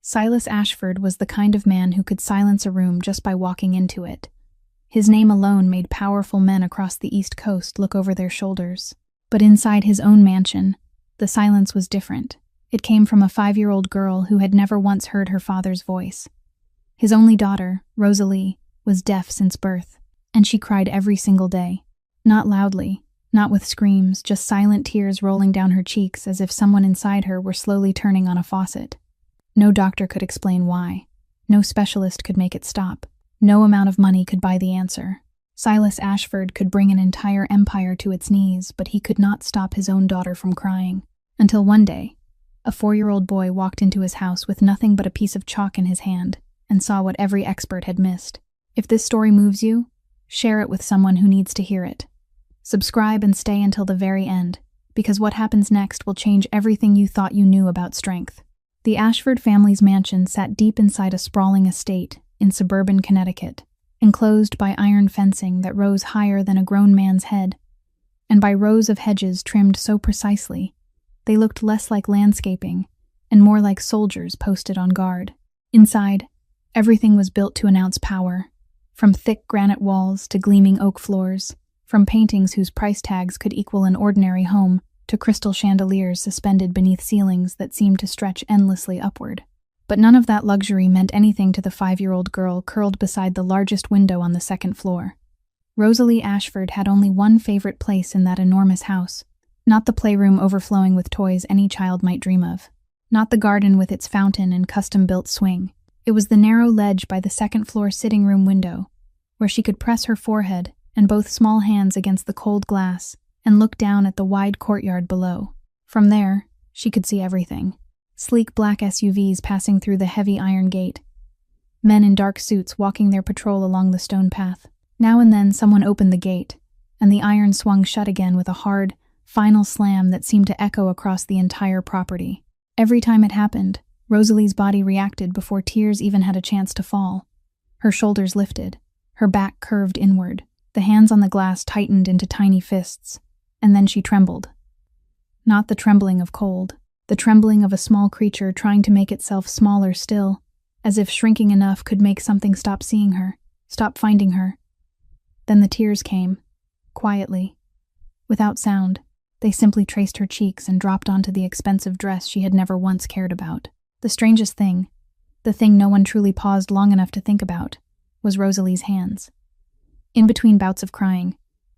Silas Ashford was the kind of man who could silence a room just by walking into it. His name alone made powerful men across the East Coast look over their shoulders. But inside his own mansion, the silence was different. It came from a 5-year-old girl who had never once heard her father's voice. His only daughter, Rosalie, was deaf since birth, and she cried every single day. Not loudly, not with screams, just silent tears rolling down her cheeks as if someone inside her were slowly turning on a faucet. No doctor could explain why. No specialist could make it stop. No amount of money could buy the answer. Silas Ashford could bring an entire empire to its knees, but he could not stop his own daughter from crying. Until one day, a 4-year-old boy walked into his house with nothing but a piece of chalk in his hand and saw what every expert had missed. If this story moves you, share it with someone who needs to hear it. Subscribe and stay until the very end, because what happens next will change everything you thought you knew about strength. The Ashford family's mansion sat deep inside a sprawling estate in suburban Connecticut, enclosed by iron fencing that rose higher than a grown man's head, and by rows of hedges trimmed so precisely they looked less like landscaping and more like soldiers posted on guard. Inside, everything was built to announce power, from thick granite walls to gleaming oak floors, from paintings whose price tags could equal an ordinary home to crystal chandeliers suspended beneath ceilings that seemed to stretch endlessly upward. But none of that luxury meant anything to the 5-year-old girl curled beside the largest window on the second floor. Rosalie Ashford had only one favorite place in that enormous house, not the playroom overflowing with toys any child might dream of, not the garden with its fountain and custom-built swing. It was the narrow ledge by the second-floor sitting room window, where she could press her forehead and both small hands against the cold glass and look down at the wide courtyard below. From there, she could see everything. Sleek black SUVs passing through the heavy iron gate. Men in dark suits walking their patrol along the stone path. Now and then someone opened the gate, and the iron swung shut again with a hard, final slam that seemed to echo across the entire property. Every time it happened, Rosalie's body reacted before tears even had a chance to fall. Her shoulders lifted, her back curved inward, the hands on the glass tightened into tiny fists, and then she trembled. Not the trembling of cold, the trembling of a small creature trying to make itself smaller still, as if shrinking enough could make something stop seeing her, stop finding her. Then the tears came, quietly, without sound. They simply traced her cheeks and dropped onto the expensive dress she had never once cared about. The strangest thing, the thing no one truly paused long enough to think about, was Rosalie's hands. In between bouts of crying,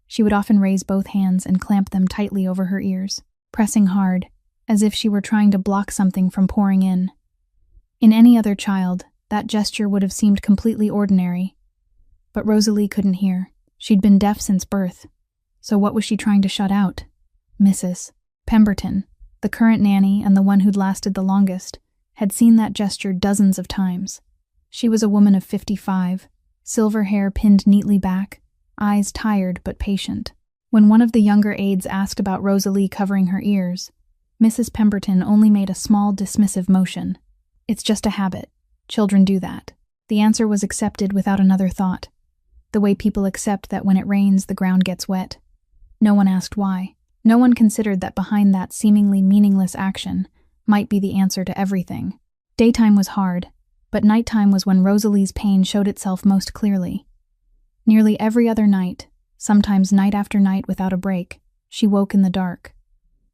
she would often raise both hands and clamp them tightly over her ears, pressing hard, as if she were trying to block something from pouring in. In any other child, that gesture would have seemed completely ordinary. But Rosalie couldn't hear. She'd been deaf since birth. So what was she trying to shut out? Mrs. Pemberton, the current nanny and the one who'd lasted the longest, had seen that gesture dozens of times. She was a woman of 55, silver hair pinned neatly back, eyes tired but patient. When one of the younger aides asked about Rosalie covering her ears, Mrs. Pemberton only made a small, dismissive motion. "It's just a habit. Children do that." The answer was accepted without another thought, the way people accept that when it rains, the ground gets wet. No one asked why. No one considered that behind that seemingly meaningless action might be the answer to everything. Daytime was hard, but nighttime was when Rosalie's pain showed itself most clearly. Nearly every other night, sometimes night after night without a break, she woke in the dark.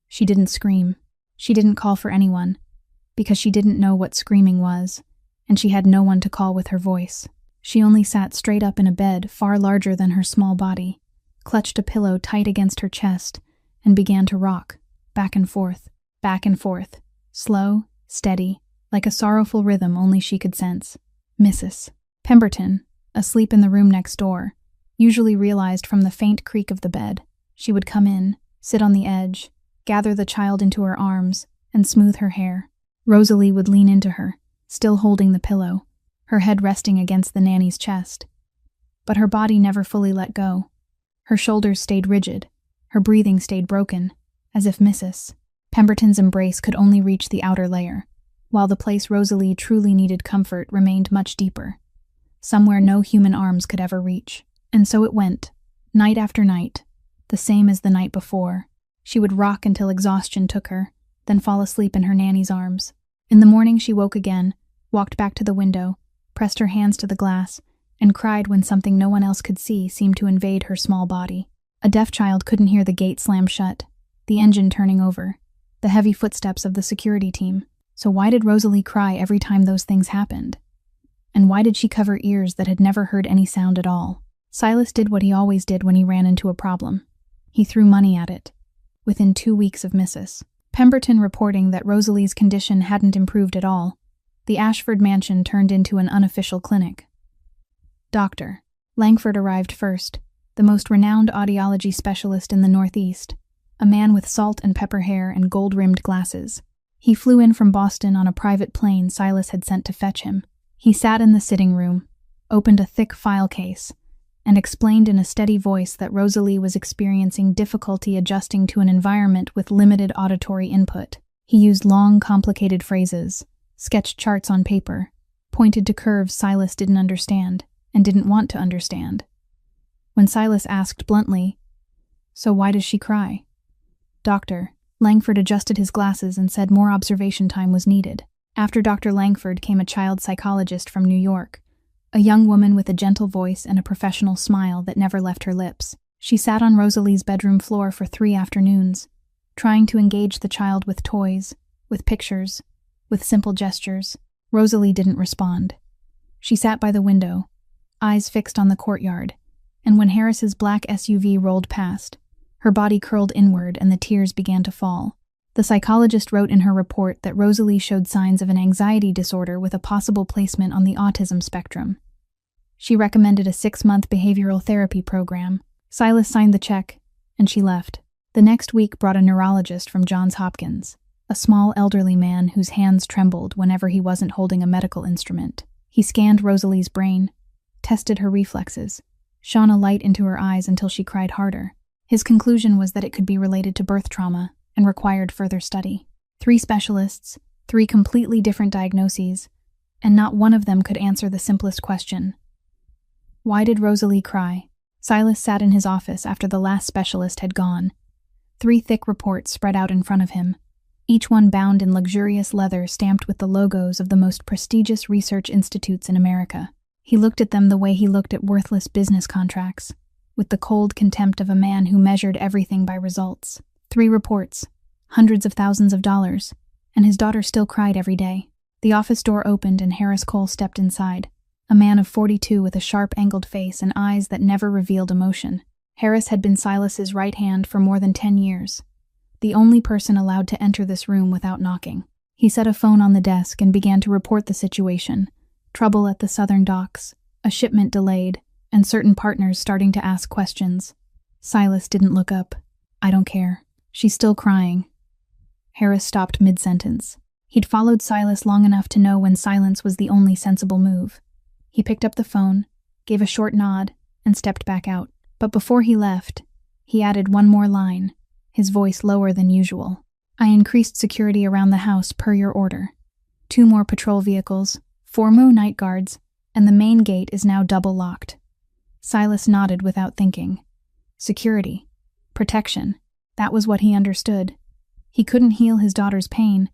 She didn't scream. She didn't call for anyone, because she didn't know what screaming was, and she had no one to call with her voice. She only sat straight up in a bed far larger than her small body, clutched a pillow tight against her chest, and began to rock, back and forth, slow, steady, like a sorrowful rhythm only she could sense. Mrs. Pemberton, asleep in the room next door, usually realized from the faint creak of the bed. She would come in, sit on the edge, gather the child into her arms, and smooth her hair. Rosalie would lean into her, still holding the pillow, her head resting against the nanny's chest. But her body never fully let go. Her shoulders stayed rigid, her breathing stayed broken, as if Mrs. Pemberton's embrace could only reach the outer layer, while the place Rosalie truly needed comfort remained much deeper, somewhere no human arms could ever reach. And so it went, night after night, the same as the night before. She would rock until exhaustion took her, then fall asleep in her nanny's arms. In the morning she woke again, walked back to the window, pressed her hands to the glass, and cried when something no one else could see seemed to invade her small body. A deaf child couldn't hear the gate slam shut, the engine turning over, the heavy footsteps of the security team. So why did Rosalie cry every time those things happened? And why did she cover ears that had never heard any sound at all? Silas did what he always did when he ran into a problem. He threw money at it. Within 2 weeks of Mrs. Pemberton reporting that Rosalie's condition hadn't improved at all, the Ashford mansion turned into an unofficial clinic. Dr. Langford arrived first, the most renowned audiology specialist in the Northeast, a man with salt and pepper hair and gold-rimmed glasses. He flew in from Boston on a private plane Silas had sent to fetch him. He sat in the sitting room, opened a thick file case, and explained in a steady voice that Rosalie was experiencing difficulty adjusting to an environment with limited auditory input. He used long, complicated phrases, sketched charts on paper, pointed to curves Silas didn't understand and didn't want to understand. When Silas asked bluntly, "So why does she cry?" Dr. Langford adjusted his glasses and said more observation time was needed. After Dr. Langford came a child psychologist from New York, a young woman with a gentle voice and a professional smile that never left her lips. She sat on Rosalie's bedroom floor for 3 afternoons, trying to engage the child with toys, with pictures, with simple gestures. Rosalie didn't respond. She sat by the window, eyes fixed on the courtyard, and when Harris's black SUV rolled past, her body curled inward and the tears began to fall. The psychologist wrote in her report that Rosalie showed signs of an anxiety disorder with a possible placement on the autism spectrum. She recommended a 6-month behavioral therapy program. Silas signed the check, and she left. The next week brought a neurologist from Johns Hopkins, a small elderly man whose hands trembled whenever he wasn't holding a medical instrument. He scanned Rosalie's brain, tested her reflexes, shone a light into her eyes until she cried harder. His conclusion was that it could be related to birth trauma and required further study. 3 specialists, 3 completely different diagnoses, and not one of them could answer the simplest question. Why did Rosalie cry? Silas sat in his office after the last specialist had gone. 3 thick reports spread out in front of him, each one bound in luxurious leather stamped with the logos of the most prestigious research institutes in America. He looked at them the way he looked at worthless business contracts, with the cold contempt of a man who measured everything by results. 3 reports, hundreds of thousands of dollars, and his daughter still cried every day. The office door opened and Harris Cole stepped inside, a man of 42 with a sharp angled face and eyes that never revealed emotion. Harris had been Silas's right hand for more than 10 years, the only person allowed to enter this room without knocking. He set a phone on the desk and began to report the situation: trouble at the southern docks, a shipment delayed, and certain partners starting to ask questions. Silas didn't look up. "I don't care. She's still crying." Harris stopped mid-sentence. He'd followed Silas long enough to know when silence was the only sensible move. He picked up the phone, gave a short nod, and stepped back out. But before he left, he added one more line, his voice lower than usual. "I increased security around the house per your order. 2 more patrol vehicles, 4 more night guards, and the main gate is now double locked." Silas nodded without thinking. Security. Protection. That was what he understood. He couldn't heal his daughter's pain,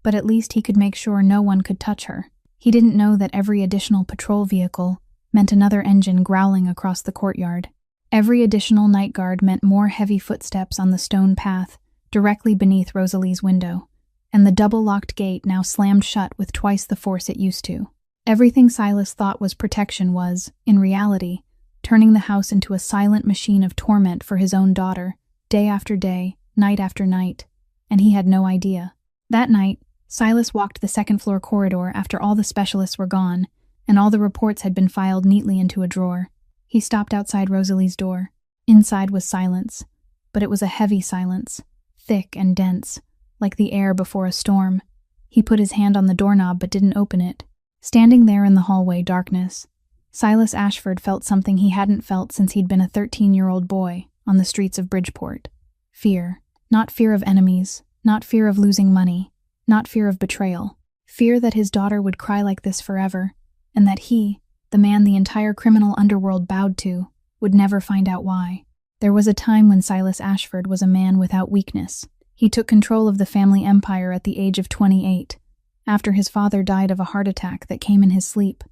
but at least he could make sure no one could touch her. He didn't know that every additional patrol vehicle meant another engine growling across the courtyard. Every additional night guard meant more heavy footsteps on the stone path directly beneath Rosalie's window, and the double-locked gate now slammed shut with twice the force it used to. Everything Silas thought was protection was, in reality, turning the house into a silent machine of torment for his own daughter, day after day, night after night, and he had no idea. That night, Silas walked the second-floor corridor after all the specialists were gone, and all the reports had been filed neatly into a drawer. He stopped outside Rosalie's door. Inside was silence, but it was a heavy silence, thick and dense, like the air before a storm. He put his hand on the doorknob but didn't open it. Standing there in the hallway darkness, Silas Ashford felt something he hadn't felt since he'd been a 13-year-old boy on the streets of Bridgeport. Fear. Not fear of enemies, not fear of losing money, not fear of betrayal. Fear that his daughter would cry like this forever, and that he, the man the entire criminal underworld bowed to, would never find out why. There was a time when Silas Ashford was a man without weakness. He took control of the family empire at the age of 28, after his father died of a heart attack that came in his sleep,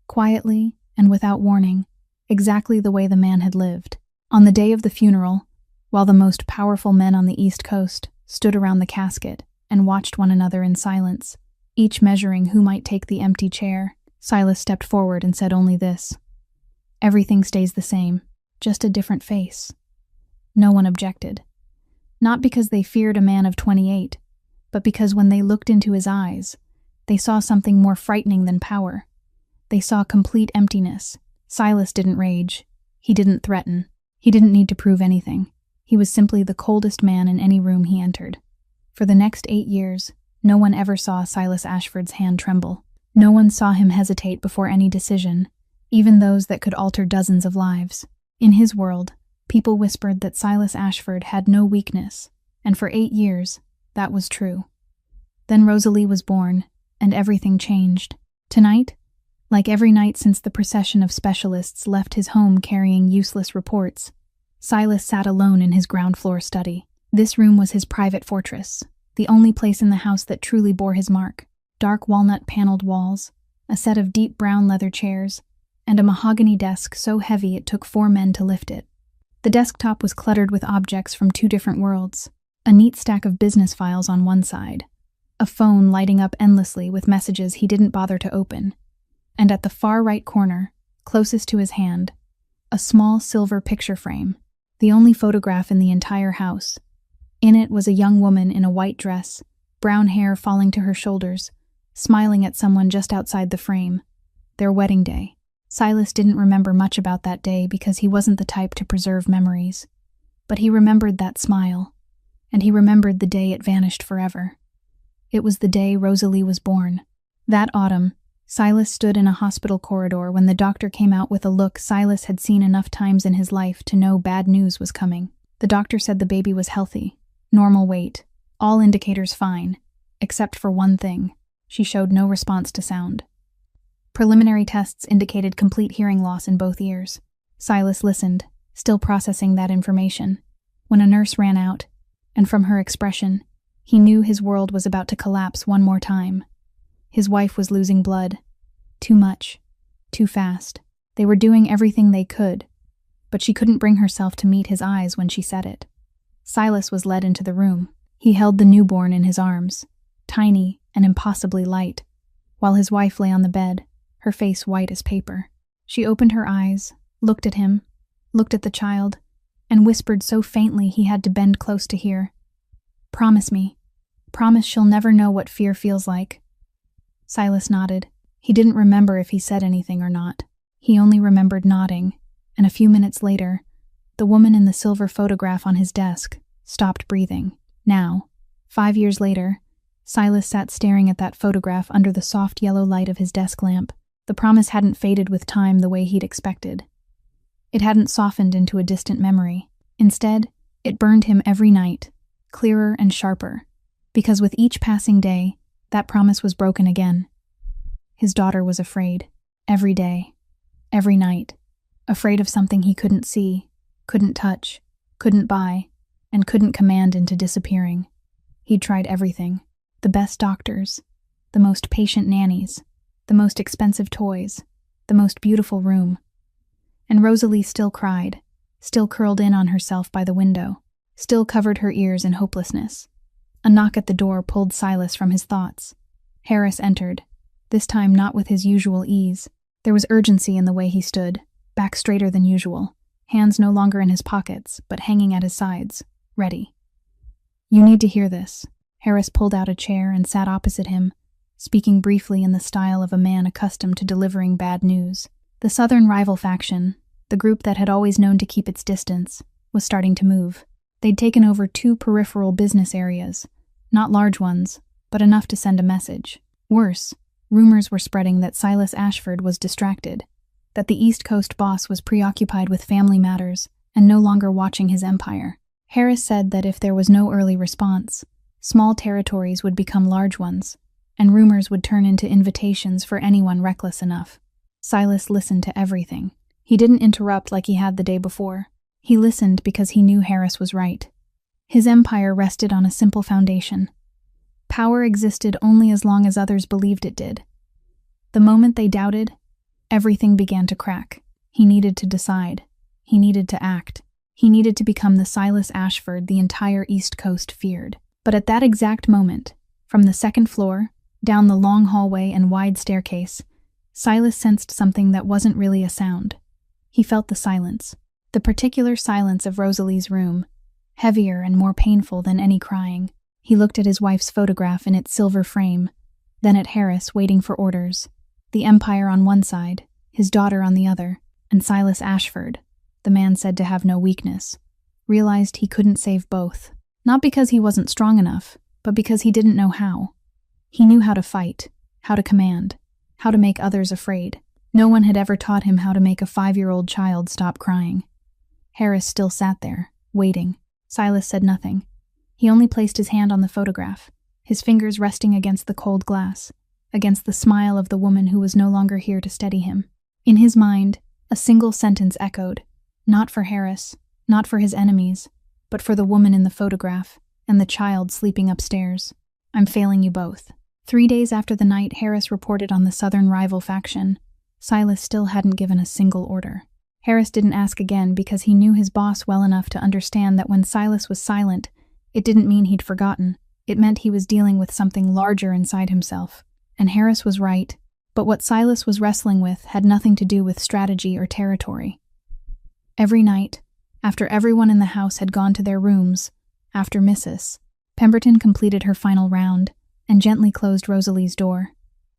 quietly and without warning, exactly the way the man had lived. On the day of the funeral, while the most powerful men on the East Coast stood around the casket and watched one another in silence, each measuring who might take the empty chair, Silas stepped forward and said only this: "Everything stays the same, just a different face." No one objected. Not because they feared a man of 28, but because when they looked into his eyes, they saw something more frightening than power. They saw complete emptiness. Silas didn't rage. He didn't threaten. He didn't need to prove anything. He was simply the coldest man in any room he entered. For the next 8 years, no one ever saw Silas Ashford's hand tremble. No one saw him hesitate before any decision, even those that could alter dozens of lives. In his world, people whispered that Silas Ashford had no weakness, and for 8 years, that was true. Then Rosalie was born, and everything changed. Tonight, like every night since the procession of specialists left his home carrying useless reports, Silas sat alone in his ground-floor study. This room was his private fortress, the only place in the house that truly bore his mark. Dark walnut-paneled walls, a set of deep brown leather chairs, and a mahogany desk so heavy it took 4 men to lift it. The desktop was cluttered with objects from 2 different worlds, a neat stack of business files on one side, a phone lighting up endlessly with messages he didn't bother to open, and at the far right corner, closest to his hand, a small silver picture frame, the only photograph in the entire house. In it was a young woman in a white dress, brown hair falling to her shoulders, smiling at someone just outside the frame. Their wedding day. Silas didn't remember much about that day because he wasn't the type to preserve memories. But he remembered that smile, and he remembered the day it vanished forever. It was the day Rosalie was born. That autumn, Silas stood in a hospital corridor when the doctor came out with a look Silas had seen enough times in his life to know bad news was coming. The doctor said the baby was healthy, normal weight, all indicators fine, except for one thing: she showed no response to sound. Preliminary tests indicated complete hearing loss in both ears. Silas listened, still processing that information, when a nurse ran out, and from her expression, he knew his world was about to collapse one more time. His wife was losing blood. Too much. Too fast. They were doing everything they could, but she couldn't bring herself to meet his eyes when she said it. Silas was led into the room. He held the newborn in his arms, tiny and impossibly light, while his wife lay on the bed, her face white as paper. She opened her eyes, looked at him, looked at the child, and whispered so faintly he had to bend close to hear. "Promise me. Promise she'll never know what fear feels like." Silas nodded. He didn't remember if he said anything or not. He only remembered nodding, and a few minutes later, the woman in the silver photograph on his desk stopped breathing. Now, 5 years later, Silas sat staring at that photograph under the soft yellow light of his desk lamp. The promise hadn't faded with time the way he'd expected. It hadn't softened into a distant memory. Instead, it burned him every night, clearer and sharper, because with each passing day, that promise was broken again. His daughter was afraid, every day, every night, afraid of something he couldn't see, couldn't touch, couldn't buy, and couldn't command into disappearing. He'd tried everything: the best doctors, the most patient nannies, the most expensive toys, the most beautiful room. And Rosalie still cried, still curled in on herself by the window, still covered her ears in hopelessness. A knock at the door pulled Silas from his thoughts. Harris entered, this time not with his usual ease. There was urgency in the way he stood, back straighter than usual, hands no longer in his pockets, but hanging at his sides, ready. "You need to hear this." Harris pulled out a chair and sat opposite him, speaking briefly in the style of a man accustomed to delivering bad news. The Southern rival faction, the group that had always known to keep its distance, was starting to move. They'd taken over 2 peripheral business areas, not large ones, but enough to send a message. Worse, rumors were spreading that Silas Ashford was distracted, that the East Coast boss was preoccupied with family matters and no longer watching his empire. Harris said that if there was no early response, small territories would become large ones, and rumors would turn into invitations for anyone reckless enough. Silas listened to everything. He didn't interrupt like he had the day before. He listened because he knew Harris was right. His empire rested on a simple foundation: Power existed only as long as others believed it did. The moment they doubted, everything began to crack. He needed to decide. He needed to act. He needed to become the Silas Ashford the entire East Coast feared. But at that exact moment, from the second floor, down the long hallway and wide staircase, Silas sensed something that wasn't really a sound. He felt the silence. The particular silence of Rosalie's room, heavier and more painful than any crying. He looked at his wife's photograph in its silver frame, then at Harris waiting for orders, the Empire on one side, his daughter on the other, and Silas Ashford, the man said to have no weakness, realized he couldn't save both. Not because he wasn't strong enough, but because he didn't know how. He knew how to fight, how to command, how to make others afraid. No one had ever taught him how to make a 5-year-old child stop crying. Harris still sat there, waiting. Silas said nothing. He only placed his hand on the photograph, his fingers resting against the cold glass, against the smile of the woman who was no longer here to steady him. In his mind, a single sentence echoed, not for Harris, not for his enemies, but for the woman in the photograph and the child sleeping upstairs. I'm failing you both. 3 days after the night Harris reported on the Southern rival faction, Silas still hadn't given a single order. Harris didn't ask again because he knew his boss well enough to understand that when Silas was silent, it didn't mean he'd forgotten. It meant he was dealing with something larger inside himself. And Harris was right, but what Silas was wrestling with had nothing to do with strategy or territory. Every night, after everyone in the house had gone to their rooms, after Mrs. Pemberton completed her final round and gently closed Rosalie's door,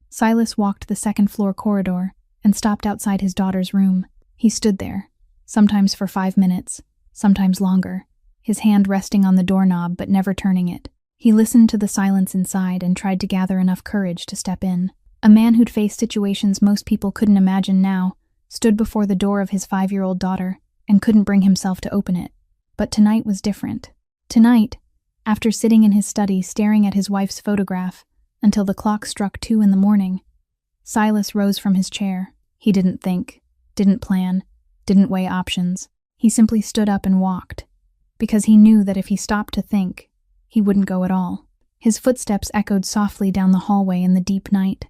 Silas walked the second-floor corridor and stopped outside his daughter's room. He stood there, sometimes for 5 minutes, sometimes longer, his hand resting on the doorknob but never turning it. He listened to the silence inside and tried to gather enough courage to step in. A man who'd faced situations most people couldn't imagine now stood before the door of his 5-year-old daughter and couldn't bring himself to open it. But tonight was different. Tonight, after sitting in his study staring at his wife's photograph until the clock struck 2 in the morning, Silas rose from his chair. He didn't think, didn't plan, didn't weigh options. He simply stood up and walked, because he knew that if he stopped to think, he wouldn't go at all. His footsteps echoed softly down the hallway in the deep night,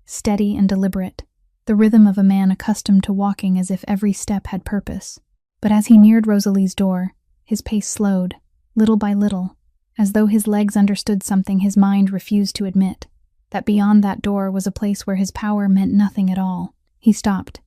steady and deliberate, the rhythm of a man accustomed to walking as if every step had purpose. But as he neared Rosalie's door, his pace slowed, little by little, as though his legs understood something his mind refused to admit, that beyond that door was a place where his power meant nothing at all. He stopped,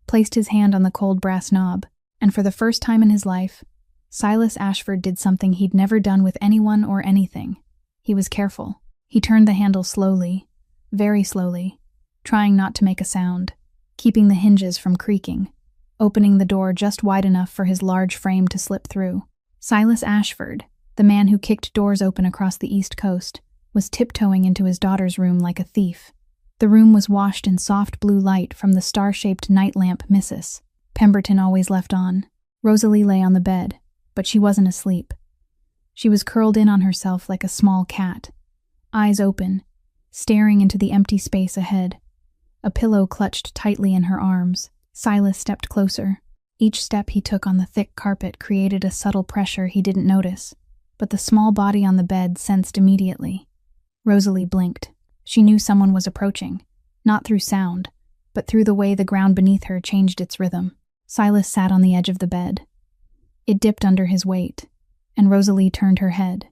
placed his hand on the cold brass knob, and for the first time in his life, Silas Ashford did something he'd never done with anyone or anything. He was careful. He turned the handle slowly, very slowly, trying not to make a sound, keeping the hinges from creaking, opening the door just wide enough for his large frame to slip through. Silas Ashford, the man who kicked doors open across the East Coast, was tiptoeing into his daughter's room like a thief. The room was washed in soft blue light from the star-shaped night lamp Mrs. Pemberton always left on. Rosalie lay on the bed, but she wasn't asleep. She was curled in on herself like a small cat, eyes open, staring into the empty space ahead, a pillow clutched tightly in her arms. Silas stepped closer. Each step he took on the thick carpet created a subtle pressure he didn't notice, but the small body on the bed sensed immediately. Rosalie blinked. She knew someone was approaching, not through sound, but through the way the ground beneath her changed its rhythm. Silas sat on the edge of the bed. It dipped under his weight, and Rosalie turned her head.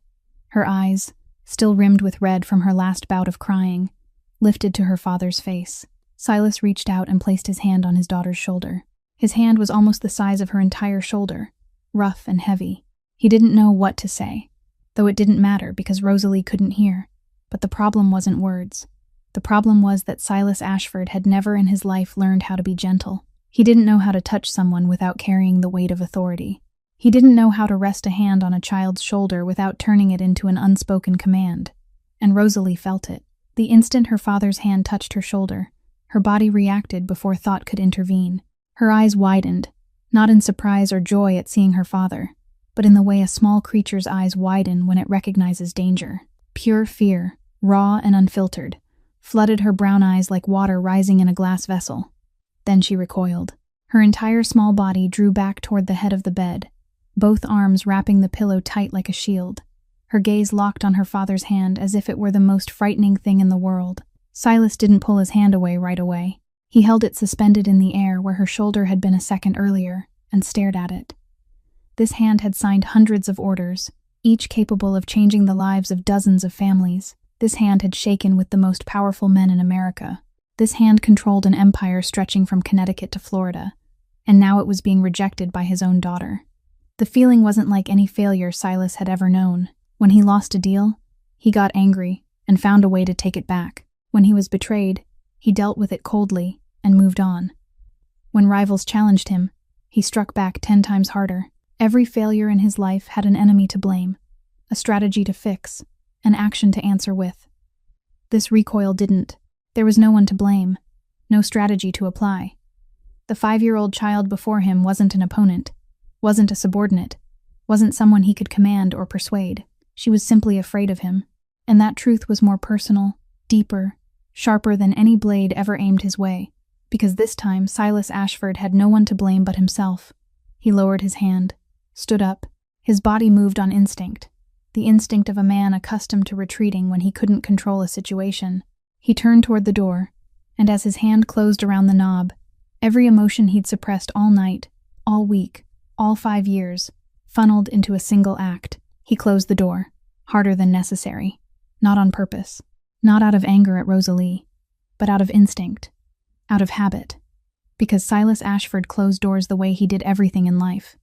Her eyes, still rimmed with red from her last bout of crying, lifted to her father's face. Silas reached out and placed his hand on his daughter's shoulder. His hand was almost the size of her entire shoulder, rough and heavy. He didn't know what to say, though it didn't matter because Rosalie couldn't hear. But the problem wasn't words. The problem was that Silas Ashford had never in his life learned how to be gentle. He didn't know how to touch someone without carrying the weight of authority. He didn't know how to rest a hand on a child's shoulder without turning it into an unspoken command. And Rosalie felt it. The instant her father's hand touched her shoulder, her body reacted before thought could intervene. Her eyes widened, not in surprise or joy at seeing her father, but in the way a small creature's eyes widen when it recognizes danger. Pure fear, raw and unfiltered, flooded her brown eyes like water rising in a glass vessel. Then she recoiled. Her entire small body drew back toward the head of the bed, both arms wrapping the pillow tight like a shield. her gaze locked on her father's hand as if it were the most frightening thing in the world. Silas didn't pull his hand away right away. He held it suspended in the air where her shoulder had been a second earlier, and stared at it. This hand had signed hundreds of orders, each capable of changing the lives of dozens of families. This hand had shaken with the most powerful men in America. This hand controlled an empire stretching from Connecticut to Florida, and now it was being rejected by his own daughter. The feeling wasn't like any failure Silas had ever known. When he lost a deal, he got angry and found a way to take it back. When he was betrayed, he dealt with it coldly and moved on. When rivals challenged him, he struck back 10 times harder. Every failure in his life had an enemy to blame, a strategy to fix, an action to answer with. This recoil didn't. There was no one to blame, no strategy to apply. The 5-year-old child before him wasn't an opponent, wasn't a subordinate, wasn't someone he could command or persuade. She was simply afraid of him, and that truth was more personal, deeper, sharper than any blade ever aimed his way, because this time Silas Ashford had no one to blame but himself. He lowered his hand, stood up. His body moved on instinct, the instinct of a man accustomed to retreating when he couldn't control a situation. He turned toward the door, and as his hand closed around the knob, every emotion he'd suppressed all night, all week, all 5 years, funneled into a single act. He closed the door, harder than necessary, not on purpose, not out of anger at Rosalie, but out of instinct, out of habit, because Silas Ashford closed doors the way he did everything in life,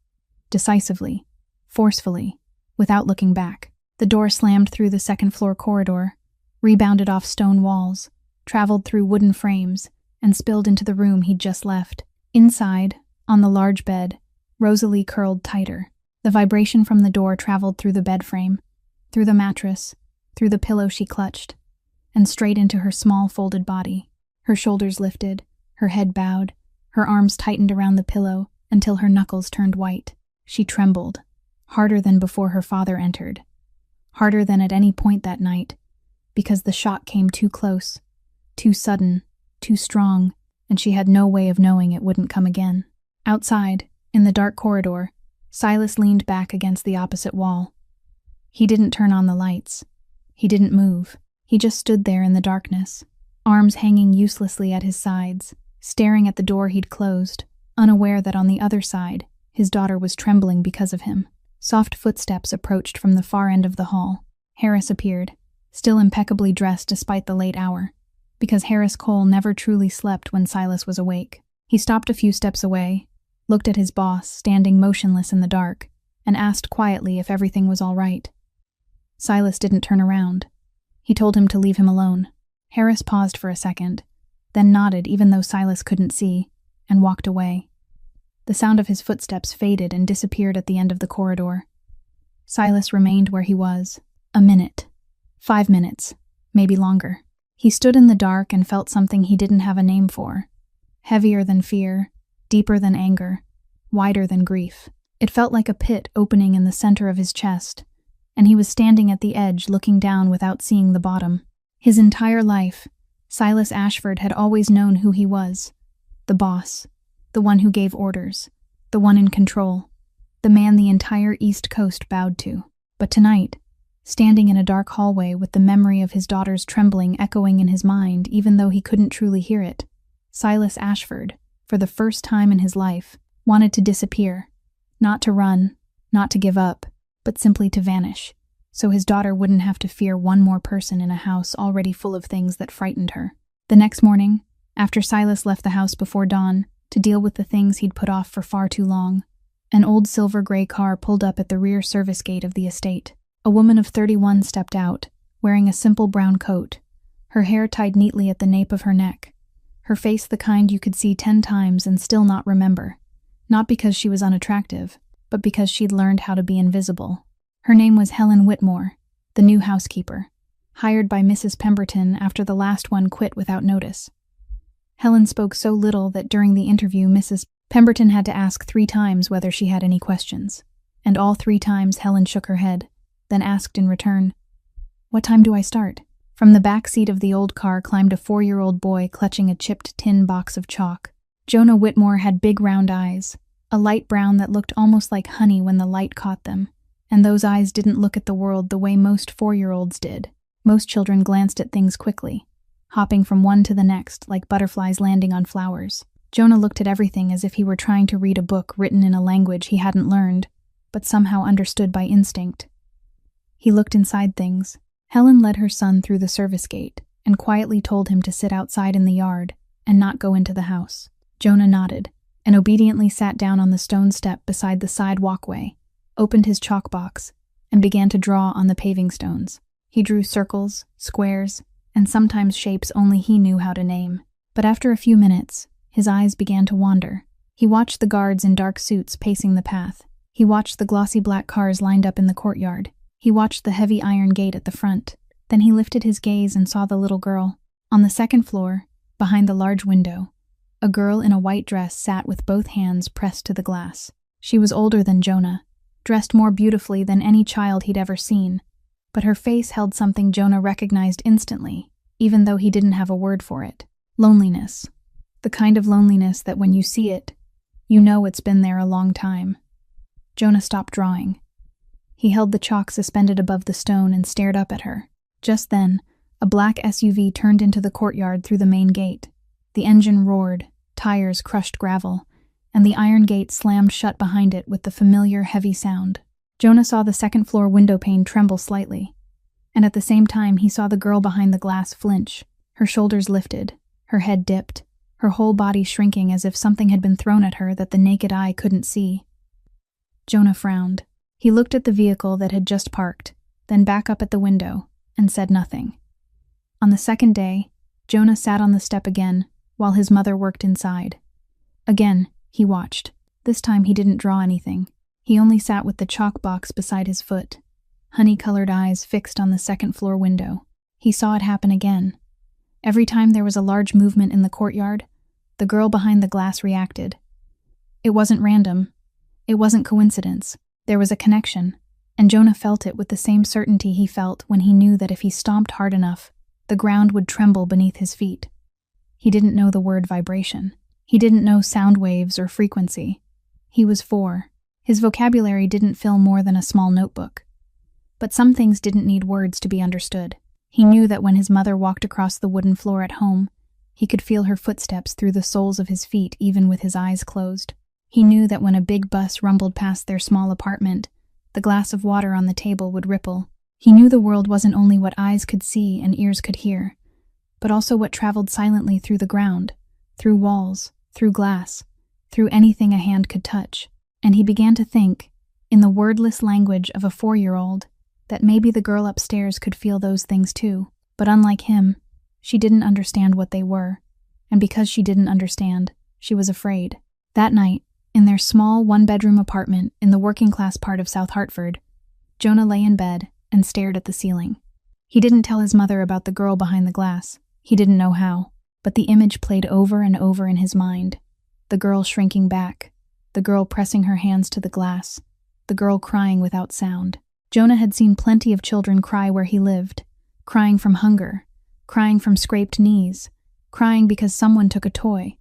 decisively, forcefully, without looking back. The door slammed through the second-floor corridor, rebounded off stone walls, traveled through wooden frames, and spilled into the room he'd just left. Inside, on the large bed, Rosalie curled tighter. The vibration from the door traveled through the bed frame, through the mattress, through the pillow she clutched, and straight into her small folded body. Her shoulders lifted, her head bowed, her arms tightened around the pillow until her knuckles turned white. She trembled, harder than before her father entered, harder than at any point that night, because the shock came too close, too sudden, too strong, and she had no way of knowing it wouldn't come again. Outside, in the dark corridor, Silas leaned back against the opposite wall. He didn't turn on the lights. He didn't move. He just stood there in the darkness, arms hanging uselessly at his sides, staring at the door he'd closed, unaware that on the other side, his daughter was trembling because of him. Soft footsteps approached from the far end of the hall. Harris appeared, still impeccably dressed despite the late hour, because Harris Cole never truly slept when Silas was awake. He stopped a few steps away, looked at his boss standing motionless in the dark, and asked quietly if everything was all right. Silas didn't turn around. He told him to leave him alone. Harris paused for a second, then nodded even though Silas couldn't see, and walked away. The sound of his footsteps faded and disappeared at the end of the corridor. Silas remained where he was. A minute. 5 minutes. Maybe longer. He stood in the dark and felt something he didn't have a name for. Heavier than fear, deeper than anger, wider than grief. It felt like a pit opening in the center of his chest, and he was standing at the edge looking down without seeing the bottom. His entire life, Silas Ashford had always known who he was. The boss, the one who gave orders, the one in control, the man the entire East Coast bowed to. But tonight, standing in a dark hallway with the memory of his daughter's trembling echoing in his mind even though he couldn't truly hear it, Silas Ashford, for the first time in his life, wanted to disappear, not to run, not to give up, but simply to vanish, so his daughter wouldn't have to fear one more person in a house already full of things that frightened her. The next morning, after Silas left the house before dawn to deal with the things he'd put off for far too long, an old silver-gray car pulled up at the rear service gate of the estate. A woman of 31 stepped out, wearing a simple brown coat, her hair tied neatly at the nape of her neck, her face the kind you could see 10 times and still not remember, not because she was unattractive, but because she'd learned how to be invisible. Her name was Helen Whitmore, the new housekeeper, hired by Mrs. Pemberton after the last one quit without notice. Helen spoke so little that during the interview Mrs. Pemberton had to ask 3 times whether she had any questions, and all 3 times Helen shook her head, then asked in return, "What time do I start?" From the back seat of the old car climbed a 4-year-old boy clutching a chipped tin box of chalk. Jonah Whitmore had big round eyes, a light brown that looked almost like honey when the light caught them, And those eyes didn't look at the world the way most 4-year-olds did. Most children glanced at things quickly, hopping from one to the next like butterflies landing on flowers. Jonah looked at everything as if he were trying to read a book written in a language he hadn't learned, but somehow understood by instinct. He looked inside things. Helen led her son through the service gate and quietly told him to sit outside in the yard and not go into the house. Jonah nodded and obediently sat down on the stone step beside the side walkway, opened his chalk box, and began to draw on the paving stones. He drew circles, squares, and sometimes shapes only he knew how to name. But after a few minutes, his eyes began to wander. He watched the guards in dark suits pacing the path. He watched the glossy black cars lined up in the courtyard. He watched the heavy iron gate at the front. Then he lifted his gaze and saw the little girl. On the second floor, behind the large window, a girl in a white dress sat with both hands pressed to the glass. She was older than Jonah, dressed more beautifully than any child he'd ever seen, but her face held something Jonah recognized instantly, even though he didn't have a word for it. Loneliness. The kind of loneliness that when you see it, you know it's been there a long time. Jonah stopped drawing. He held the chalk suspended above the stone and stared up at her. Just then, a black SUV turned into the courtyard through the main gate. The engine roared, tires crushed gravel, and the iron gate slammed shut behind it with the familiar heavy sound. Jonah saw the second-floor window pane tremble slightly, and at the same time he saw the girl behind the glass flinch. Her shoulders lifted, her head dipped, her whole body shrinking as if something had been thrown at her that the naked eye couldn't see. Jonah frowned. He looked at the vehicle that had just parked, then back up at the window, and said nothing. On the second day, Jonah sat on the step again, while his mother worked inside. Again, he watched. This time he didn't draw anything. He only sat with the chalk box beside his foot, honey-colored eyes fixed on the second-floor window. He saw it happen again. Every time there was a large movement in the courtyard, the girl behind the glass reacted. It wasn't random. It wasn't coincidence. There was a connection, and Jonah felt it with the same certainty he felt when he knew that if he stomped hard enough, the ground would tremble beneath his feet. He didn't know the word vibration. He didn't know sound waves or frequency. He was 4. His vocabulary didn't fill more than a small notebook. But some things didn't need words to be understood. He knew that when his mother walked across the wooden floor at home, he could feel her footsteps through the soles of his feet even with his eyes closed. He knew that when a big bus rumbled past their small apartment, the glass of water on the table would ripple. He knew the world wasn't only what eyes could see and ears could hear, but also what traveled silently through the ground, through walls, through glass, through anything a hand could touch. And he began to think, in the wordless language of a 4-year-old, that maybe the girl upstairs could feel those things too. But unlike him, she didn't understand what they were, and because she didn't understand, she was afraid. That night, in their small one-bedroom apartment in the working-class part of South Hartford, Jonah lay in bed and stared at the ceiling. He didn't tell his mother about the girl behind the glass. He didn't know how, but the image played over and over in his mind. The girl shrinking back, the girl pressing her hands to the glass, the girl crying without sound. Jonah had seen plenty of children cry where he lived, crying from hunger, crying from scraped knees, crying because someone took a toy.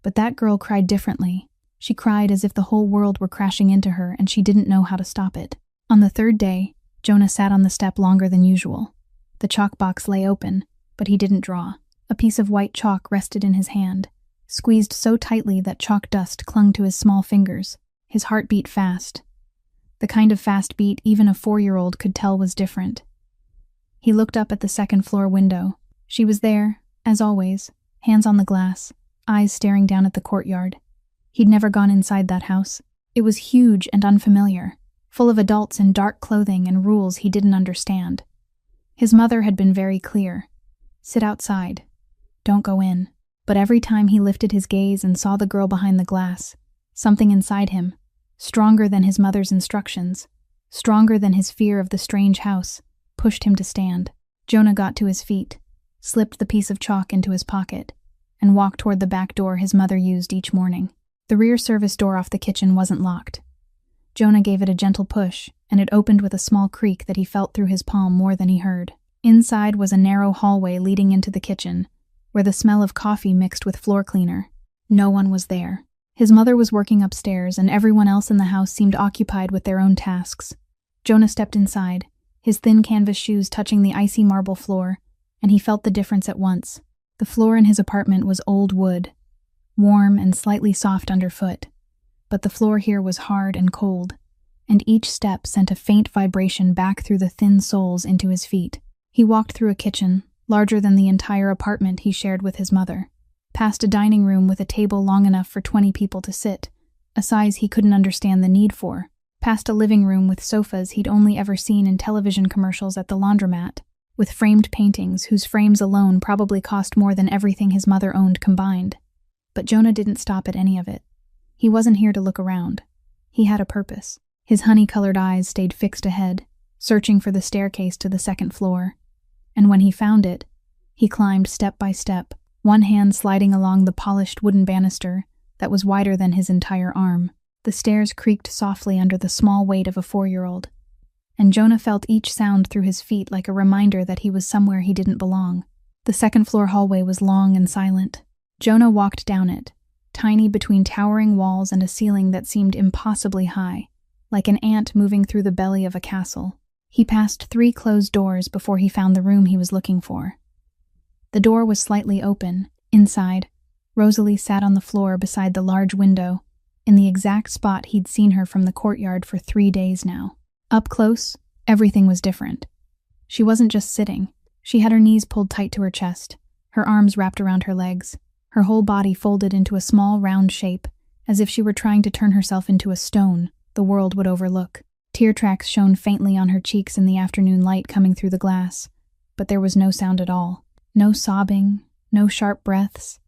But that girl cried differently. She cried as if the whole world were crashing into her and she didn't know how to stop it. On the third day, Jonah sat on the step longer than usual. The chalk box lay open, but he didn't draw. A piece of white chalk rested in his hand, squeezed so tightly that chalk dust clung to his small fingers. His heart beat fast. The kind of fast beat even a 4-year-old could tell was different. He looked up at the second-floor window. She was there, as always, hands on the glass, eyes staring down at the courtyard. He'd never gone inside that house. It was huge and unfamiliar, full of adults in dark clothing and rules he didn't understand. His mother had been very clear. Sit outside. Don't go in. But every time he lifted his gaze and saw the girl behind the glass, something inside him, stronger than his mother's instructions, stronger than his fear of the strange house, pushed him to stand. Jonah got to his feet, slipped the piece of chalk into his pocket, and walked toward the back door his mother used each morning. The rear service door off the kitchen wasn't locked. Jonah gave it a gentle push, and it opened with a small creak that he felt through his palm more than he heard. Inside was a narrow hallway leading into the kitchen, where the smell of coffee mixed with floor cleaner. No one was there. His mother was working upstairs, and everyone else in the house seemed occupied with their own tasks. Jonah stepped inside, his thin canvas shoes touching the icy marble floor, and he felt the difference at once. The floor in his apartment was old wood, warm and slightly soft underfoot, but the floor here was hard and cold, and each step sent a faint vibration back through the thin soles into his feet. He walked through a kitchen, larger than the entire apartment he shared with his mother, past a dining room with a table long enough for 20 people to sit, a size he couldn't understand the need for, past a living room with sofas he'd only ever seen in television commercials at the laundromat, with framed paintings whose frames alone probably cost more than everything his mother owned combined. But Jonah didn't stop at any of it. He wasn't here to look around. He had a purpose. His honey-colored eyes stayed fixed ahead, searching for the staircase to the second floor. And when he found it, he climbed step by step, one hand sliding along the polished wooden banister that was wider than his entire arm. The stairs creaked softly under the small weight of a 4-year-old, and Jonah felt each sound through his feet like a reminder that he was somewhere he didn't belong. The second-floor hallway was long and silent. Jonah walked down it, tiny between towering walls and a ceiling that seemed impossibly high, like an ant moving through the belly of a castle. He passed 3 closed doors before he found the room he was looking for. The door was slightly open. Inside, Rosalie sat on the floor beside the large window, in the exact spot he'd seen her from the courtyard for 3 days now. Up close, everything was different. She wasn't just sitting. She had her knees pulled tight to her chest, her arms wrapped around her legs, her whole body folded into a small round shape, as if she were trying to turn herself into a stone the world would overlook. Tear tracks shone faintly on her cheeks in the afternoon light coming through the glass, but there was no sound at all. No sobbing, no sharp breaths,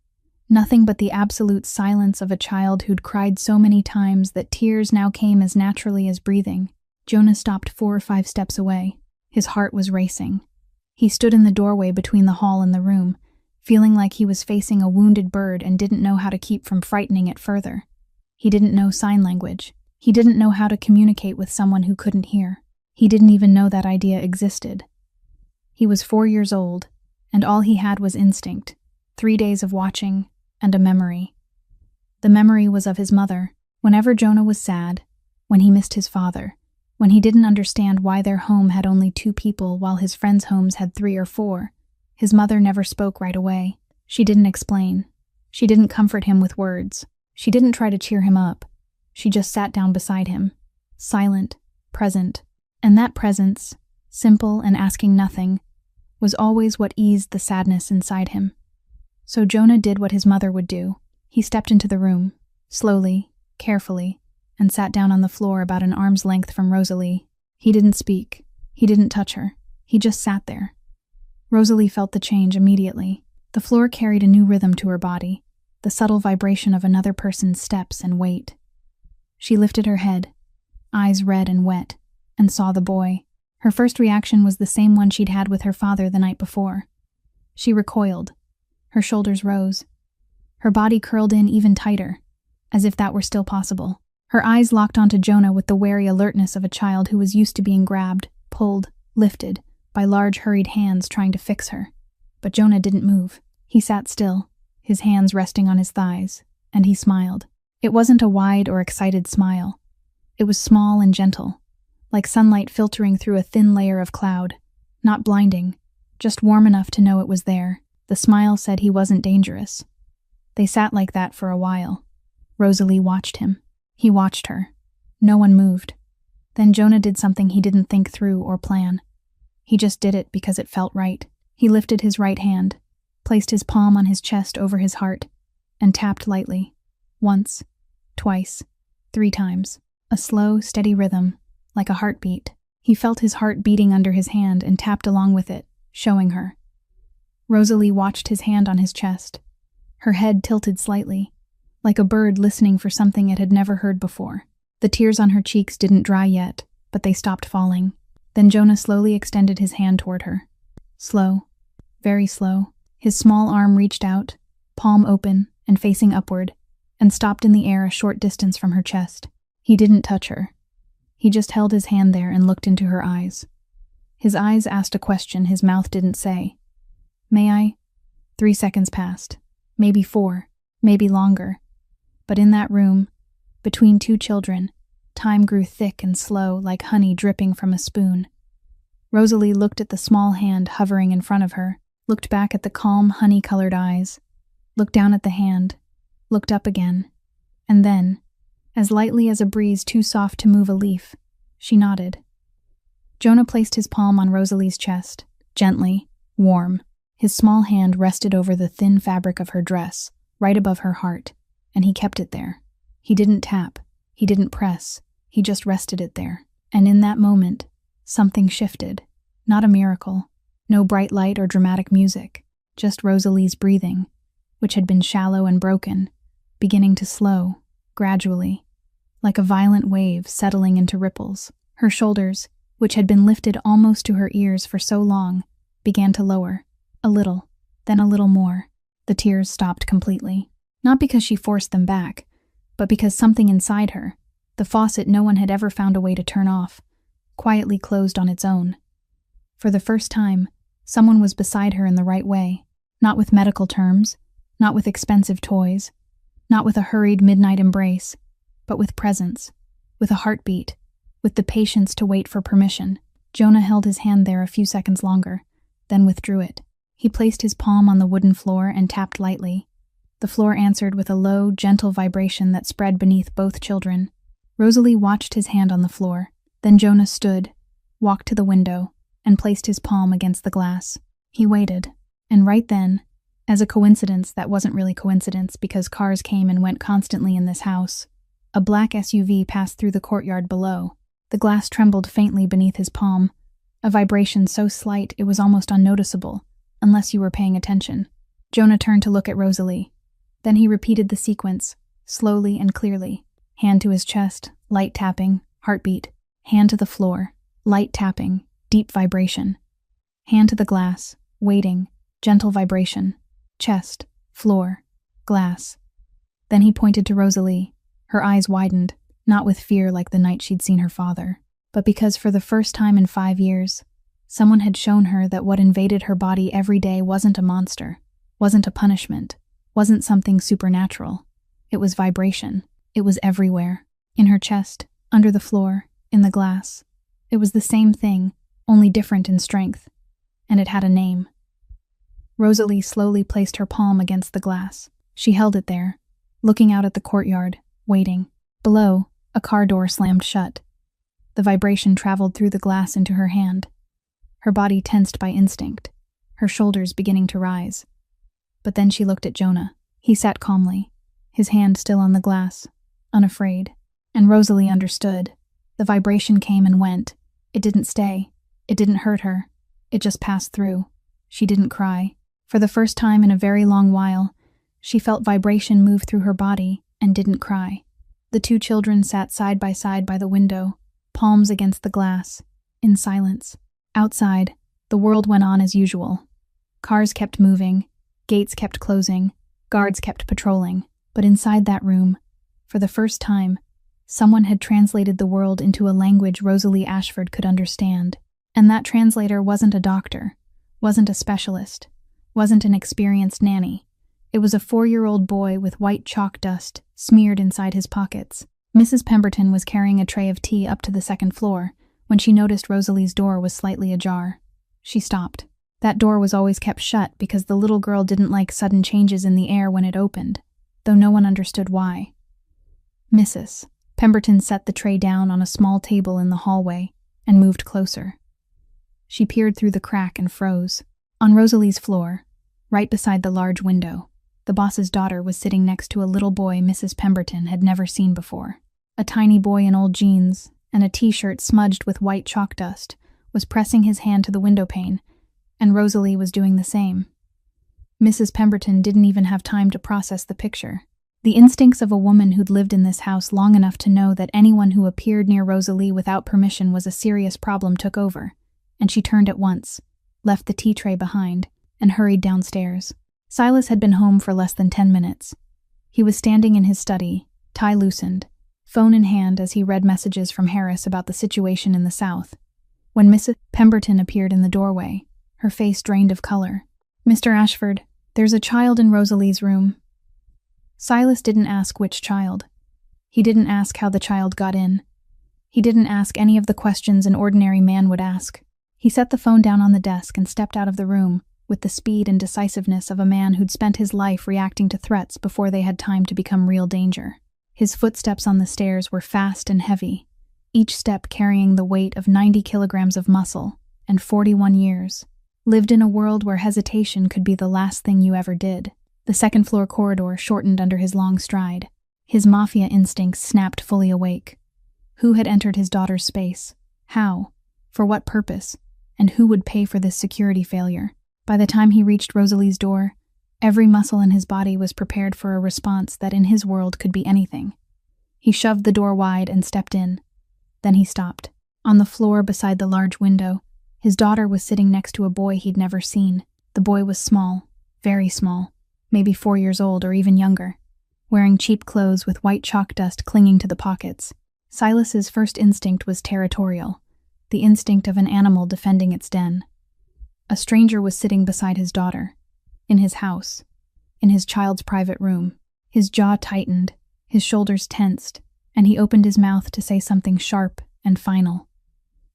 nothing but the absolute silence of a child who'd cried so many times that tears now came as naturally as breathing. Jonah stopped 4 or 5 steps away. His heart was racing. He stood in the doorway between the hall and the room, feeling like he was facing a wounded bird and didn't know how to keep from frightening it further. He didn't know sign language. He didn't know how to communicate with someone who couldn't hear. He didn't even know that idea existed. He was 4 years old, and all he had was instinct, 3 days of watching, and a memory. The memory was of his mother. Whenever Jonah was sad, when he missed his father, when he didn't understand why their home had only 2 people while his friends' homes had 3 or 4, his mother never spoke right away. She didn't explain. She didn't comfort him with words. She didn't try to cheer him up. She just sat down beside him, silent, present. And that presence, simple and asking nothing, was always what eased the sadness inside him. So Jonah did what his mother would do. He stepped into the room, slowly, carefully, and sat down on the floor about an arm's length from Rosalie. He didn't speak. He didn't touch her. He just sat there. Rosalie felt the change immediately. The floor carried a new rhythm to her body, the subtle vibration of another person's steps and weight. She lifted her head, eyes red and wet, and saw the boy. Her first reaction was the same one she'd had with her father the night before. She recoiled. Her shoulders rose. Her body curled in even tighter, as if that were still possible. Her eyes locked onto Jonah with the wary alertness of a child who was used to being grabbed, pulled, lifted, by large hurried hands trying to fix her. But Jonah didn't move. He sat still, his hands resting on his thighs, and he smiled. It wasn't a wide or excited smile. It was small and gentle, like sunlight filtering through a thin layer of cloud, not blinding, just warm enough to know it was there. The smile said he wasn't dangerous. They sat like that for a while. Rosalie watched him. He watched her. No one moved. Then Jonah did something he didn't think through or plan. He just did it because it felt right. He lifted his right hand, placed his palm on his chest over his heart, and tapped lightly. Once, twice, 3 times. A slow, steady rhythm, like a heartbeat. He felt his heart beating under his hand and tapped along with it, showing her. Rosalie watched his hand on his chest. Her head tilted slightly, like a bird listening for something it had never heard before. The tears on her cheeks didn't dry yet, but they stopped falling. Then Jonah slowly extended his hand toward her. Slow, very slow. His small arm reached out, palm open and facing upward, and stopped in the air a short distance from her chest. He didn't touch her. He just held his hand there and looked into her eyes. His eyes asked a question his mouth didn't say. May I? 3 seconds passed. Maybe 4, maybe longer. But in that room, between 2 children, Time grew thick and slow, like honey dripping from a spoon. Rosalie looked at the small hand hovering in front of her, looked back at the calm, honey-colored eyes, looked down at the hand, looked up again, and then, as lightly as a breeze too soft to move a leaf, she nodded. Jonah placed his palm on Rosalie's chest, gently, warm. His small hand rested over the thin fabric of her dress, right above her heart, and he kept it there. He didn't tap, he didn't press, he just rested it there. And in that moment, something shifted. Not a miracle, no bright light or dramatic music, just Rosalie's breathing, which had been shallow and broken, beginning to slow, gradually, like a violent wave settling into ripples. Her shoulders, which had been lifted almost to her ears for so long, began to lower. A little, then a little more. The tears stopped completely. Not because she forced them back, but because something inside her, the faucet no one had ever found a way to turn off, quietly closed on its own. For the first time, someone was beside her in the right way, not with medical terms, not with expensive toys, not with a hurried midnight embrace, but with presence, with a heartbeat, with the patience to wait for permission. Jonah held his hand there a few seconds longer, then withdrew it. He placed his palm on the wooden floor and tapped lightly. The floor answered with a low, gentle vibration that spread beneath both children. Rosalie watched his hand on the floor. Then Jonah stood, walked to the window, and placed his palm against the glass. He waited, and right then, as a coincidence that wasn't really coincidence because cars came and went constantly in this house, a black SUV passed through the courtyard below. The glass trembled faintly beneath his palm, a vibration so slight it was almost unnoticeable, unless you were paying attention. Jonah turned to look at Rosalie. Then he repeated the sequence, slowly and clearly. Hand to his chest, light tapping, heartbeat. Hand to the floor, light tapping, deep vibration. Hand to the glass, waiting, gentle vibration. Chest, floor, glass. Then he pointed to Rosalie. Her eyes widened, not with fear like the night she'd seen her father, but because for the first time in 5 years, someone had shown her that what invaded her body every day wasn't a monster, wasn't a punishment, wasn't something supernatural. It was vibration. It was everywhere. In her chest, under the floor, in the glass. It was the same thing, only different in strength. And it had a name. Rosalie slowly placed her palm against the glass. She held it there, looking out at the courtyard, waiting. Below, a car door slammed shut. The vibration traveled through the glass into her hand. Her body tensed by instinct, her shoulders beginning to rise. But then she looked at Jonah. He sat calmly, his hand still on the glass, unafraid. And Rosalie understood. The vibration came and went. It didn't stay. It didn't hurt her. It just passed through. She didn't cry. For the first time in a very long while, she felt vibration move through her body and didn't cry. The two children sat side by the window, palms against the glass, in silence. Outside, the world went on as usual. Cars kept moving, gates kept closing, guards kept patrolling. But inside that room, for the first time, someone had translated the world into a language Rosalie Ashford could understand. And that translator wasn't a doctor, wasn't a specialist, wasn't an experienced nanny. It was a 4-year-old boy with white chalk dust smeared inside his pockets. Mrs. Pemberton was carrying a tray of tea up to the 2nd floor when she noticed Rosalie's door was slightly ajar. She stopped. That door was always kept shut because the little girl didn't like sudden changes in the air when it opened, though no one understood why. Mrs. Pemberton set the tray down on a small table in the hallway and moved closer. She peered through the crack and froze. On Rosalie's floor, right beside the large window, the boss's daughter was sitting next to a little boy Mrs. Pemberton had never seen before. A tiny boy in old jeans and a t-shirt smudged with white chalk dust was pressing his hand to the window pane, and Rosalie was doing the same. Mrs. Pemberton didn't even have time to process the picture. The instincts of a woman who'd lived in this house long enough to know that anyone who appeared near Rosalie without permission was a serious problem took over, and she turned at once, left the tea tray behind, and hurried downstairs. Silas had been home for less than 10 minutes. He was standing in his study, tie loosened, phone in hand as he read messages from Harris about the situation in the South. When Mrs. Pemberton appeared in the doorway, her face drained of color. "Mr. Ashford, there's a child in Rosalie's room." Silas didn't ask which child. He didn't ask how the child got in. He didn't ask any of the questions an ordinary man would ask. He set the phone down on the desk and stepped out of the room, with the speed and decisiveness of a man who'd spent his life reacting to threats before they had time to become real danger. His footsteps on the stairs were fast and heavy, each step carrying the weight of 90 kilograms of muscle and 41 years. Lived in a world where hesitation could be the last thing you ever did. The second-floor corridor shortened under his long stride. His Mafia instincts snapped fully awake. Who had entered his daughter's space? How? For what purpose? And who would pay for this security failure? By the time he reached Rosalie's door, every muscle in his body was prepared for a response that in his world could be anything. He shoved the door wide and stepped in. Then he stopped. On the floor beside the large window, his daughter was sitting next to a boy he'd never seen. The boy was small, very small, maybe 4 years old or even younger, wearing cheap clothes with white chalk dust clinging to the pockets. Silas's first instinct was territorial, the instinct of an animal defending its den. A stranger was sitting beside his daughter, in his house, in his child's private room. His jaw tightened, his shoulders tensed, and he opened his mouth to say something sharp and final.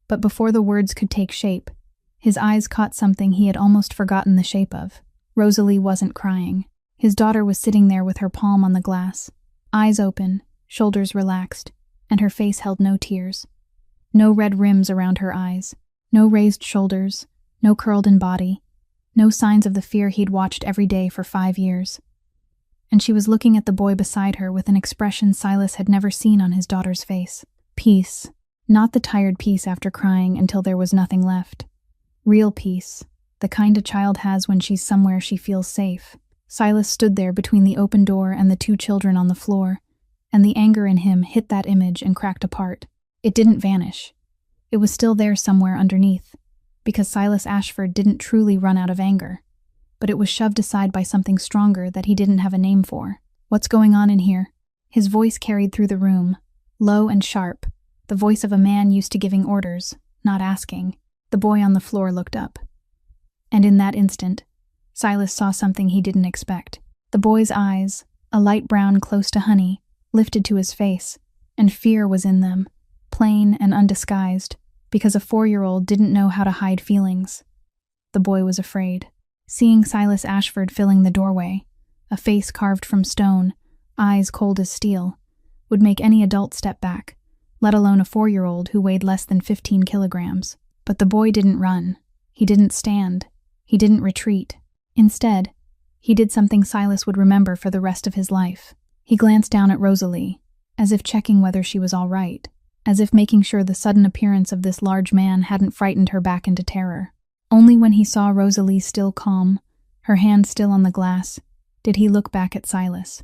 But before the words could take shape, his eyes caught something he had almost forgotten the shape of. Rosalie wasn't crying. His daughter was sitting there with her palm on the glass, eyes open, shoulders relaxed, and her face held no tears. No red rims around her eyes, no raised shoulders, no curled-in body, no signs of the fear he'd watched every day for 5 years. And she was looking at the boy beside her with an expression Silas had never seen on his daughter's face. Peace. Not the tired peace after crying until there was nothing left. Real peace, the kind a child has when she's somewhere she feels safe. Silas stood there between the open door and the 2 children on the floor, and the anger in him hit that image and cracked apart. It didn't vanish. It was still there somewhere underneath, because Silas Ashford didn't truly run out of anger, but it was shoved aside by something stronger that he didn't have a name for. What's going on in here? His voice carried through the room, low and sharp, the voice of a man used to giving orders, not asking. The boy on the floor looked up. And in that instant, Silas saw something he didn't expect. The boy's eyes, a light brown close to honey, lifted to his face, and fear was in them, plain and undisguised, because a 4-year-old didn't know how to hide feelings. The boy was afraid. Seeing Silas Ashford filling the doorway, a face carved from stone, eyes cold as steel, would make any adult step back, let alone a 4-year-old who weighed less than 15 kilograms. But the boy didn't run. He didn't stand. He didn't retreat. Instead, he did something Silas would remember for the rest of his life. He glanced down at Rosalie, as if checking whether she was all right, as if making sure the sudden appearance of this large man hadn't frightened her back into terror. Only when he saw Rosalie still calm, her hand still on the glass, did he look back at Silas.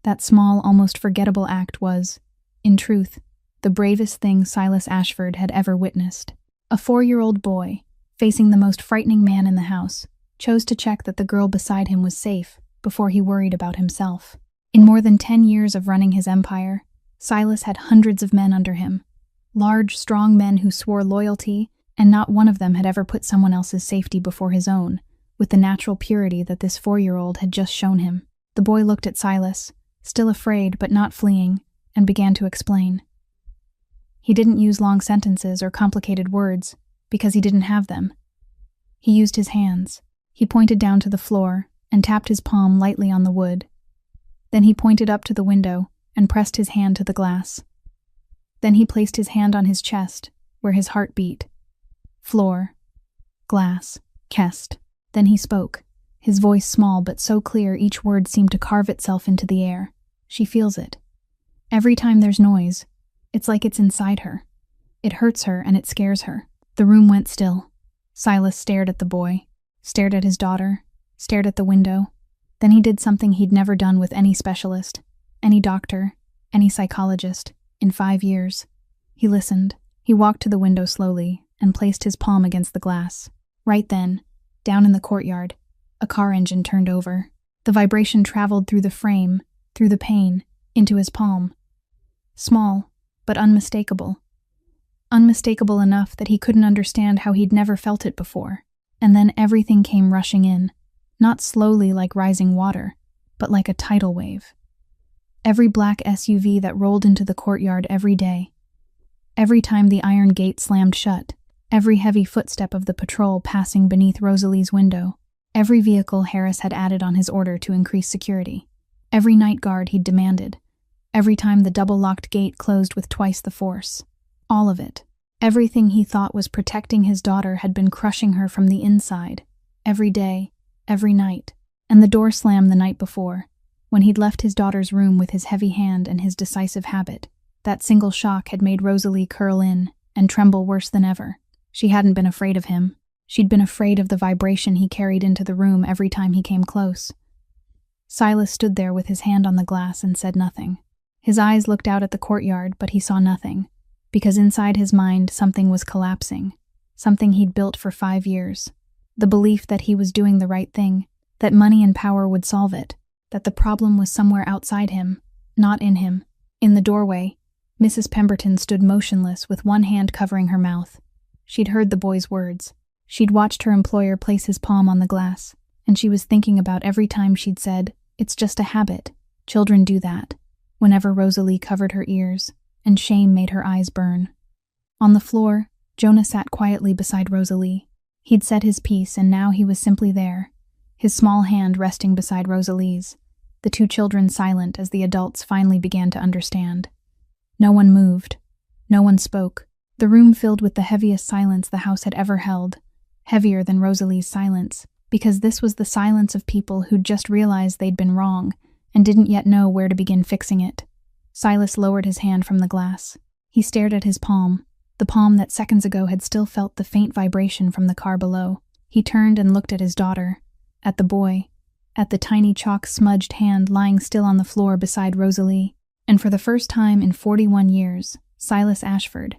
That small, almost forgettable act was, in truth, the bravest thing Silas Ashford had ever witnessed. A 4-year-old boy, facing the most frightening man in the house, chose to check that the girl beside him was safe before he worried about himself. In more than 10 years of running his empire, Silas had hundreds of men under him, large, strong men who swore loyalty, and not one of them had ever put someone else's safety before his own, with the natural purity that this 4-year-old had just shown him. The boy looked at Silas, still afraid but not fleeing, and began to explain. He didn't use long sentences or complicated words, because he didn't have them. He used his hands. He pointed down to the floor and tapped his palm lightly on the wood. Then he pointed up to the window and pressed his hand to the glass. Then he placed his hand on his chest, where his heart beat. Floor. Glass. Chest. Then he spoke, his voice small but so clear each word seemed to carve itself into the air. She feels it. Every time there's noise, it's like it's inside her. It hurts her and it scares her. The room went still. Silas stared at the boy, stared at his daughter, stared at the window. Then he did something he'd never done with any specialist, any doctor, any psychologist, in 5 years. He listened. He walked to the window slowly and placed his palm against the glass. Right then, down in the courtyard, a car engine turned over. The vibration traveled through the frame, through the pane, into his palm. Small, but unmistakable. Unmistakable enough that he couldn't understand how he'd never felt it before. And then everything came rushing in, not slowly like rising water, but like a tidal wave. Every black SUV that rolled into the courtyard every day. Every time the iron gate slammed shut, every heavy footstep of the patrol passing beneath Rosalie's window, every vehicle Harris had added on his order to increase security, every night guard he'd demanded, every time the double-locked gate closed with twice the force. All of it. Everything he thought was protecting his daughter had been crushing her from the inside, every day, every night. And the door slammed the night before, when he'd left his daughter's room with his heavy hand and his decisive habit. That single shock had made Rosalie curl in and tremble worse than ever. She hadn't been afraid of him. She'd been afraid of the vibration he carried into the room every time he came close. Silas stood there with his hand on the glass and said nothing. His eyes looked out at the courtyard, but he saw nothing, because inside his mind something was collapsing, something he'd built for 5 years. The belief that he was doing the right thing, that money and power would solve it, that the problem was somewhere outside him, not in him. In the doorway, Mrs. Pemberton stood motionless with one hand covering her mouth. She'd heard the boy's words. She'd watched her employer place his palm on the glass, and she was thinking about every time she'd said, "It's just a habit. Children do that," whenever Rosalie covered her ears, and shame made her eyes burn. On the floor, Jonah sat quietly beside Rosalie. He'd said his piece, and now he was simply there, his small hand resting beside Rosalie's, the two children silent as the adults finally began to understand. No one moved. No one spoke. The room filled with the heaviest silence the house had ever held, heavier than Rosalie's silence, because this was the silence of people who'd just realized they'd been wrong and didn't yet know where to begin fixing it. Silas lowered his hand from the glass. He stared at his palm, the palm that seconds ago had still felt the faint vibration from the car below. He turned and looked at his daughter, at the boy, at the tiny chalk-smudged hand lying still on the floor beside Rosalie, and for the first time in 41 years, Silas Ashford,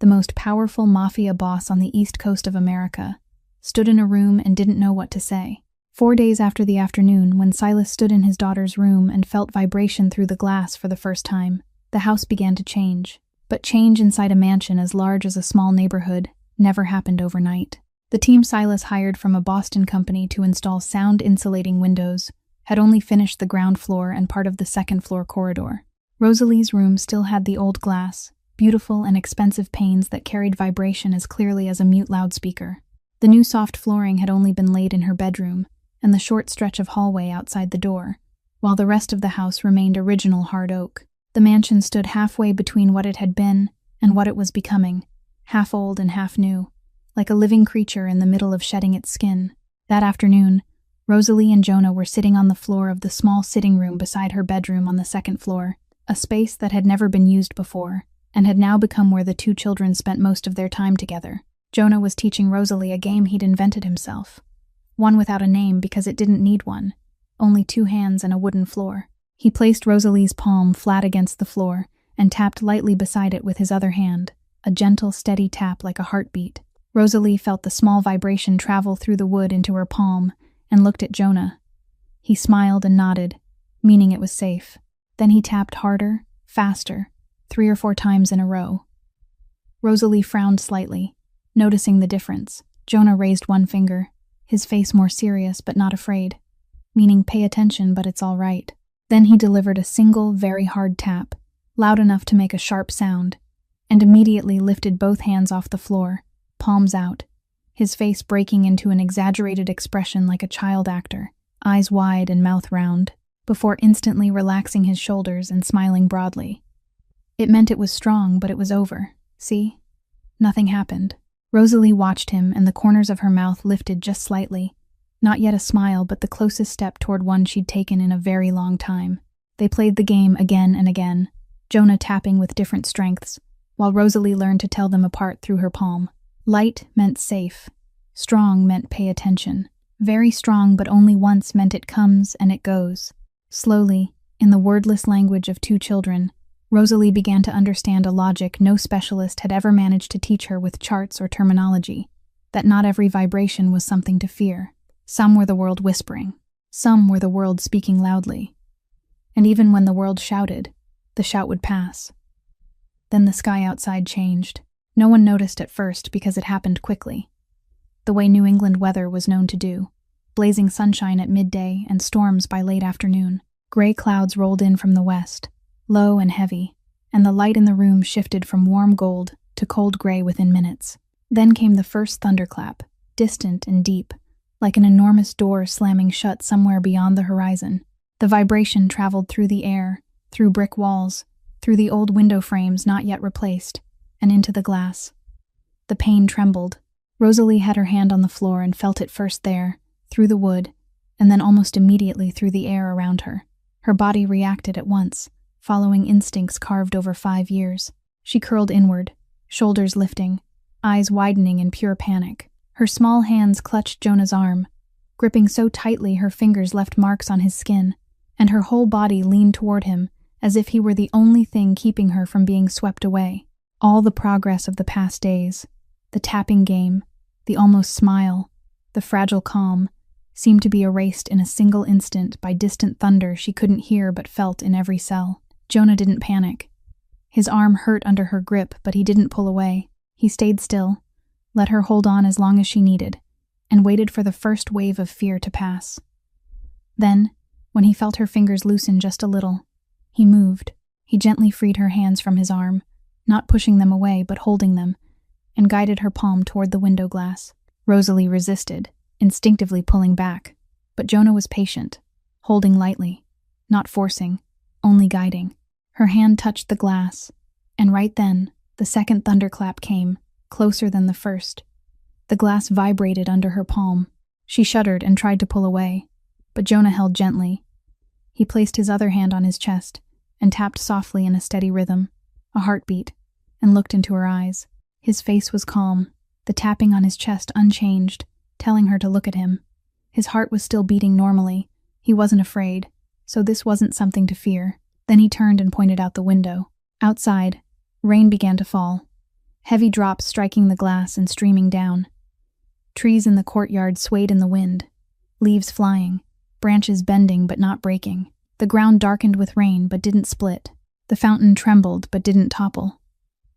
the most powerful Mafia boss on the east coast of America, stood in a room and didn't know what to say. 4 days after the afternoon when Silas stood in his daughter's room and felt vibration through the glass for the first time, the house began to change. But change inside a mansion as large as a small neighborhood never happened overnight. The team Silas hired from a Boston company to install sound-insulating windows had only finished the ground floor and part of the second-floor corridor. Rosalie's room still had the old glass, beautiful and expensive panes that carried vibration as clearly as a mute loudspeaker. The new soft flooring had only been laid in her bedroom and the short stretch of hallway outside the door, while the rest of the house remained original hard oak. The mansion stood halfway between what it had been and what it was becoming, half old and half new, like a living creature in the middle of shedding its skin. That afternoon, Rosalie and Jonah were sitting on the floor of the small sitting room beside her bedroom on the second floor, a space that had never been used before, and had now become where the two children spent most of their time together. Jonah was teaching Rosalie a game he'd invented himself, one without a name because it didn't need one, only 2 hands and a wooden floor. He placed Rosalie's palm flat against the floor and tapped lightly beside it with his other hand, a gentle, steady tap like a heartbeat. Rosalie felt the small vibration travel through the wood into her palm and looked at Jonah. He smiled and nodded, meaning it was safe. Then he tapped harder, faster, 3 or 4 times in a row. Rosalie frowned slightly, noticing the difference. Jonah raised one finger, his face more serious but not afraid, meaning pay attention but it's all right. Then he delivered a single, very hard tap, loud enough to make a sharp sound, and immediately lifted both hands off the floor, palms out, his face breaking into an exaggerated expression like a child actor, eyes wide and mouth round, before instantly relaxing his shoulders and smiling broadly. It meant it was strong, but it was over. See? Nothing happened. Rosalie watched him, and the corners of her mouth lifted just slightly. Not yet a smile, but the closest step toward one she'd taken in a very long time. They played the game again and again, Jonah tapping with different strengths, while Rosalie learned to tell them apart through her palm. Light meant safe. Strong meant pay attention. Very strong, but only once meant it comes and it goes. Slowly, in the wordless language of 2 children, Rosalie began to understand a logic no specialist had ever managed to teach her with charts or terminology, that not every vibration was something to fear. Some were the world whispering. Some were the world speaking loudly. And even when the world shouted, the shout would pass. Then the sky outside changed. No one noticed at first because it happened quickly. The way New England weather was known to do. Blazing sunshine at midday and storms by late afternoon. Gray clouds rolled in from the west, low and heavy, and the light in the room shifted from warm gold to cold gray within minutes. Then came the first thunderclap, distant and deep, like an enormous door slamming shut somewhere beyond the horizon. The vibration traveled through the air, through brick walls, through the old window frames not yet replaced, and into the glass. The pane trembled. Rosalie had her hand on the floor and felt it first there, through the wood, and then almost immediately through the air around her. Her body reacted at once, following instincts carved over 5 years. She curled inward, shoulders lifting, eyes widening in pure panic. Her small hands clutched Jonah's arm, gripping so tightly her fingers left marks on his skin, and her whole body leaned toward him as if he were the only thing keeping her from being swept away. All the progress of the past days, the tapping game, the almost smile, the fragile calm, seemed to be erased in a single instant by distant thunder she couldn't hear but felt in every cell. Jonah didn't panic. His arm hurt under her grip, but he didn't pull away. He stayed still, let her hold on as long as she needed, and waited for the first wave of fear to pass. Then, when he felt her fingers loosen just a little, he moved. He gently freed her hands from his arm, not pushing them away but holding them, and guided her palm toward the window glass. Rosalie resisted, instinctively pulling back, but Jonah was patient, holding lightly, not forcing, only guiding. Her hand touched the glass, and right then, the second thunderclap came, closer than the first. The glass vibrated under her palm. She shuddered and tried to pull away, but Jonah held gently. He placed his other hand on his chest and tapped softly in a steady rhythm, a heartbeat, and looked into her eyes. His face was calm, the tapping on his chest unchanged, telling her to look at him. His heart was still beating normally. He wasn't afraid, so this wasn't something to fear. Then he turned and pointed out the window. Outside, rain began to fall, heavy drops striking the glass and streaming down. Trees in the courtyard swayed in the wind, leaves flying, branches bending but not breaking. The ground darkened with rain but didn't split. The fountain trembled but didn't topple.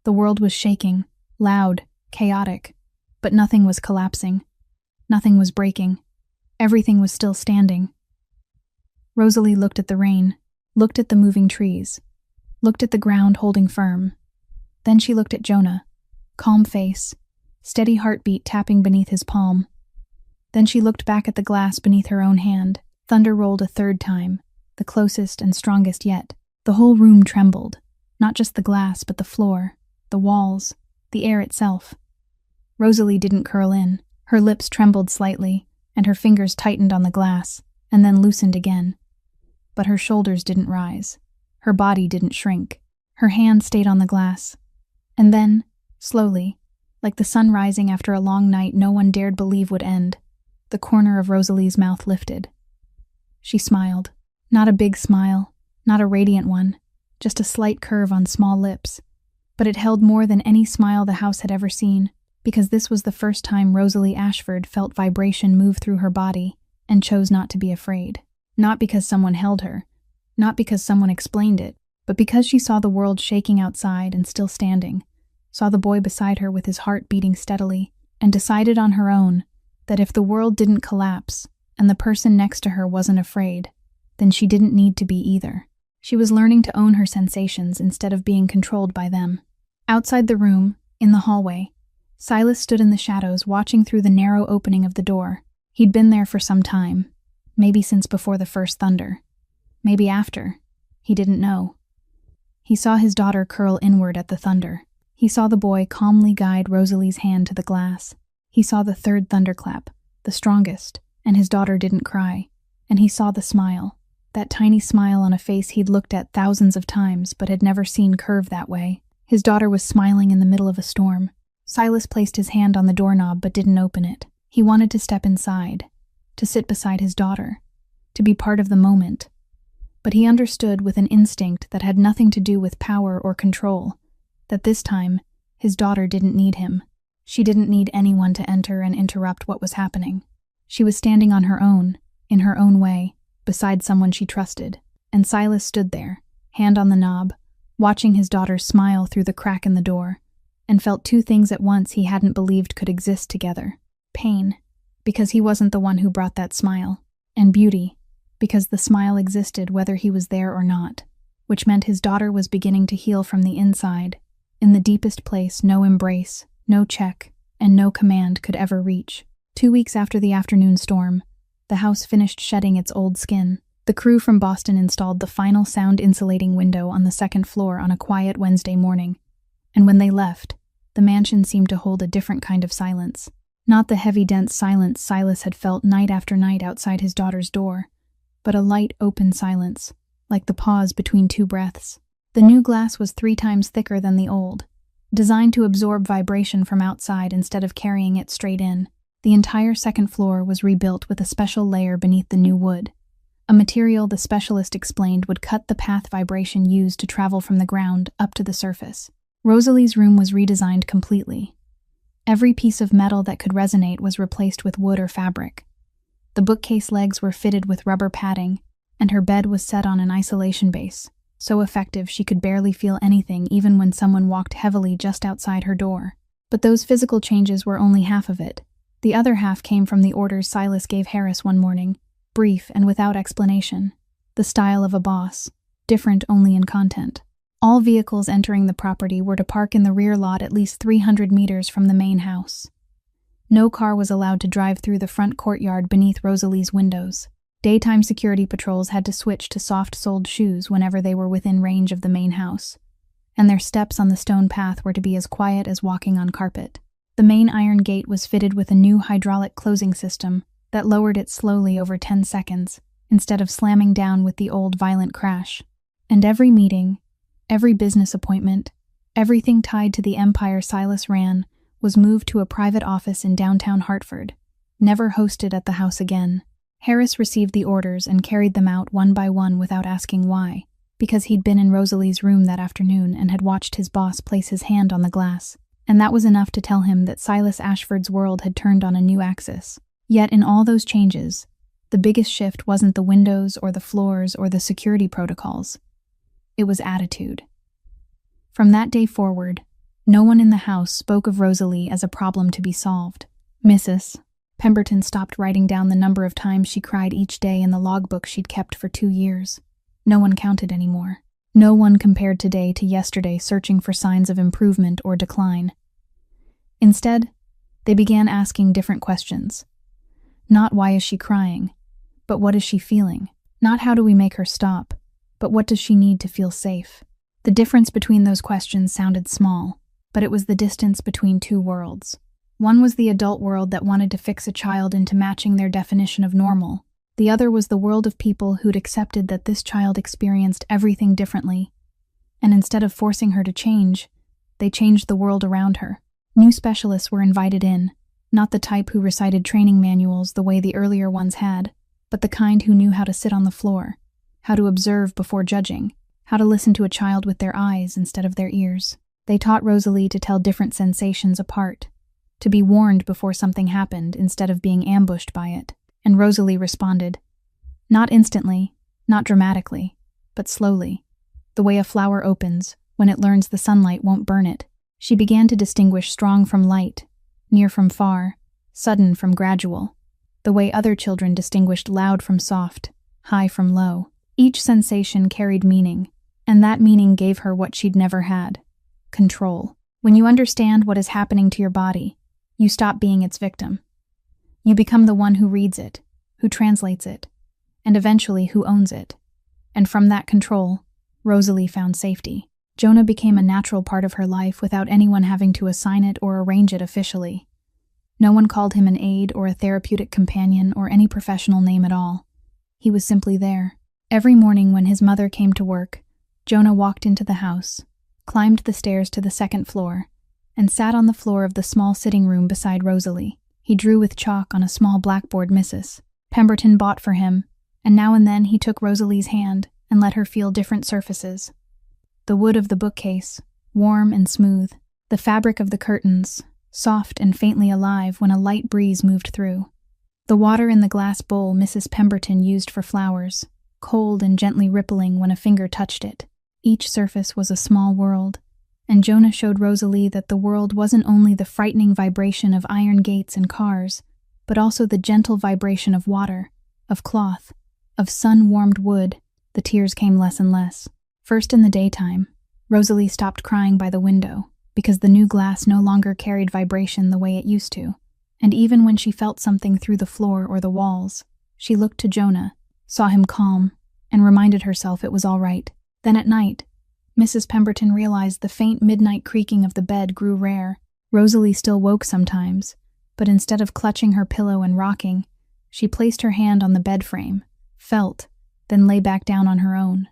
The world was shaking, loud, chaotic, but nothing was collapsing. Nothing was breaking. Everything was still standing. Rosalie looked at the rain, looked at the moving trees, looked at the ground holding firm. Then she looked at Jonah, calm face, steady heartbeat tapping beneath his palm. Then she looked back at the glass beneath her own hand. Thunder rolled a third time, the closest and strongest yet. The whole room trembled, not just the glass but the floor, the walls, the air itself. Rosalie didn't curl in. Her lips trembled slightly, and her fingers tightened on the glass, and then loosened again. But her shoulders didn't rise. Her body didn't shrink. Her hand stayed on the glass. And then, slowly, like the sun rising after a long night no one dared believe would end, the corner of Rosalie's mouth lifted. She smiled. Not a big smile, not a radiant one, just a slight curve on small lips. But it held more than any smile the house had ever seen, because this was the first time Rosalie Ashford felt vibration move through her body and chose not to be afraid. Not because someone held her, not because someone explained it, but because she saw the world shaking outside and still standing, saw the boy beside her with his heart beating steadily, and decided on her own that if the world didn't collapse and the person next to her wasn't afraid, then she didn't need to be either. She was learning to own her sensations instead of being controlled by them. Outside the room, in the hallway, Silas stood in the shadows watching through the narrow opening of the door. He'd been there for some time, maybe since before the first thunder. Maybe after. He didn't know. He saw his daughter curl inward at the thunder. He saw the boy calmly guide Rosalie's hand to the glass. He saw the third thunderclap, the strongest, and his daughter didn't cry. And he saw the smile, that tiny smile on a face he'd looked at thousands of times but had never seen curve that way. His daughter was smiling in the middle of a storm. Silas placed his hand on the doorknob but didn't open it. He wanted to step inside, to sit beside his daughter, to be part of the moment. But he understood with an instinct that had nothing to do with power or control, that this time, his daughter didn't need him. She didn't need anyone to enter and interrupt what was happening. She was standing on her own, in her own way, beside someone she trusted. And Silas stood there, hand on the knob, watching his daughter smile through the crack in the door, and felt two things at once he hadn't believed could exist together. Pain, because he wasn't the one who brought that smile, and beauty, because the smile existed whether he was there or not. which meant his daughter was beginning to heal from the inside, in the deepest place no embrace, no check, and no command could ever reach. 2 weeks after the afternoon storm, the house finished shedding its old skin. The crew from Boston installed the final sound-insulating window on the second floor on a quiet Wednesday morning, and when they left, the mansion seemed to hold a different kind of silence. Not the heavy, dense silence Silas had felt night after night outside his daughter's door, but a light, open silence, like the pause between two breaths. The new glass was 3 times thicker than the old, designed to absorb vibration from outside instead of carrying it straight in. The entire second floor was rebuilt with a special layer beneath the new wood, a material the specialist explained would cut the path vibration used to travel from the ground up to the surface. Rosalie's room was redesigned completely. Every piece of metal that could resonate was replaced with wood or fabric. The bookcase legs were fitted with rubber padding, and her bed was set on an isolation base, so effective she could barely feel anything even when someone walked heavily just outside her door. But those physical changes were only half of it. The other half came from the orders Silas gave Harris one morning, brief and without explanation. The style of a boss, different only in content. All vehicles entering the property were to park in the rear lot at least 300 meters from the main house. No car was allowed to drive through the front courtyard beneath Rosalie's windows. Daytime security patrols had to switch to soft-soled shoes whenever they were within range of the main house, and their steps on the stone path were to be as quiet as walking on carpet. The main iron gate was fitted with a new hydraulic closing system that lowered it slowly over 10 seconds, instead of slamming down with the old violent crash. And every meeting, every business appointment, everything tied to the empire Silas ran, was moved to a private office in downtown Hartford, never hosted at the house again. Harris received the orders and carried them out one by one without asking why, because he'd been in Rosalie's room that afternoon and had watched his boss place his hand on the glass, and that was enough to tell him that Silas Ashford's world had turned on a new axis. Yet in all those changes, the biggest shift wasn't the windows or the floors or the security protocols. It was attitude. From that day forward, no one in the house spoke of Rosalie as a problem to be solved. Mrs. Pemberton stopped writing down the number of times she cried each day in the logbook she'd kept for 2 years. No one counted anymore. No one compared today to yesterday searching for signs of improvement or decline. Instead, they began asking different questions. Not why is she crying, but what is she feeling? Not how do we make her stop, but what does she need to feel safe? The difference between those questions sounded small, but it was the distance between 2 worlds. One was the adult world that wanted to fix a child into matching their definition of normal. The other was the world of people who'd accepted that this child experienced everything differently, and instead of forcing her to change, they changed the world around her. New specialists were invited in, not the type who recited training manuals the way the earlier ones had, but the kind who knew how to sit on the floor, how to observe before judging, how to listen to a child with their eyes instead of their ears. They taught Rosalie to tell different sensations apart, to be warned before something happened instead of being ambushed by it. And Rosalie responded. Not instantly, not dramatically, but slowly, the way a flower opens when it learns the sunlight won't burn it. She began to distinguish strong from light, near from far, sudden from gradual, the way other children distinguished loud from soft, high from low. Each sensation carried meaning, and that meaning gave her what she'd never had: control. When you understand what is happening to your body, you stop being its victim. You become the one who reads it, who translates it, and eventually who owns it. And from that control, Rosalie found safety. Jonah became a natural part of her life without anyone having to assign it or arrange it officially. No one called him an aide or a therapeutic companion or any professional name at all. He was simply there. Every morning when his mother came to work, Jonah walked into the house, climbed the stairs to the second floor, and sat on the floor of the small sitting room beside Rosalie. He drew with chalk on a small blackboard Mrs. Pemberton bought for him, and now and then he took Rosalie's hand and let her feel different surfaces. The wood of the bookcase, warm and smooth. The fabric of the curtains, soft and faintly alive when a light breeze moved through. The water in the glass bowl Mrs. Pemberton used for flowers, cold and gently rippling when a finger touched it. Each surface was a small world, and Jonah showed Rosalie that the world wasn't only the frightening vibration of iron gates and cars, but also the gentle vibration of water, of cloth, of sun-warmed wood. The tears came less and less. First in the daytime, Rosalie stopped crying by the window because the new glass no longer carried vibration the way it used to, and even when she felt something through the floor or the walls, she looked to Jonah, saw him calm, and reminded herself it was all right. Then at night, Mrs. Pemberton realized the faint midnight creaking of the bed grew rare. Rosalie still woke sometimes, but instead of clutching her pillow and rocking, she placed her hand on the bed frame, felt, then lay back down on her own.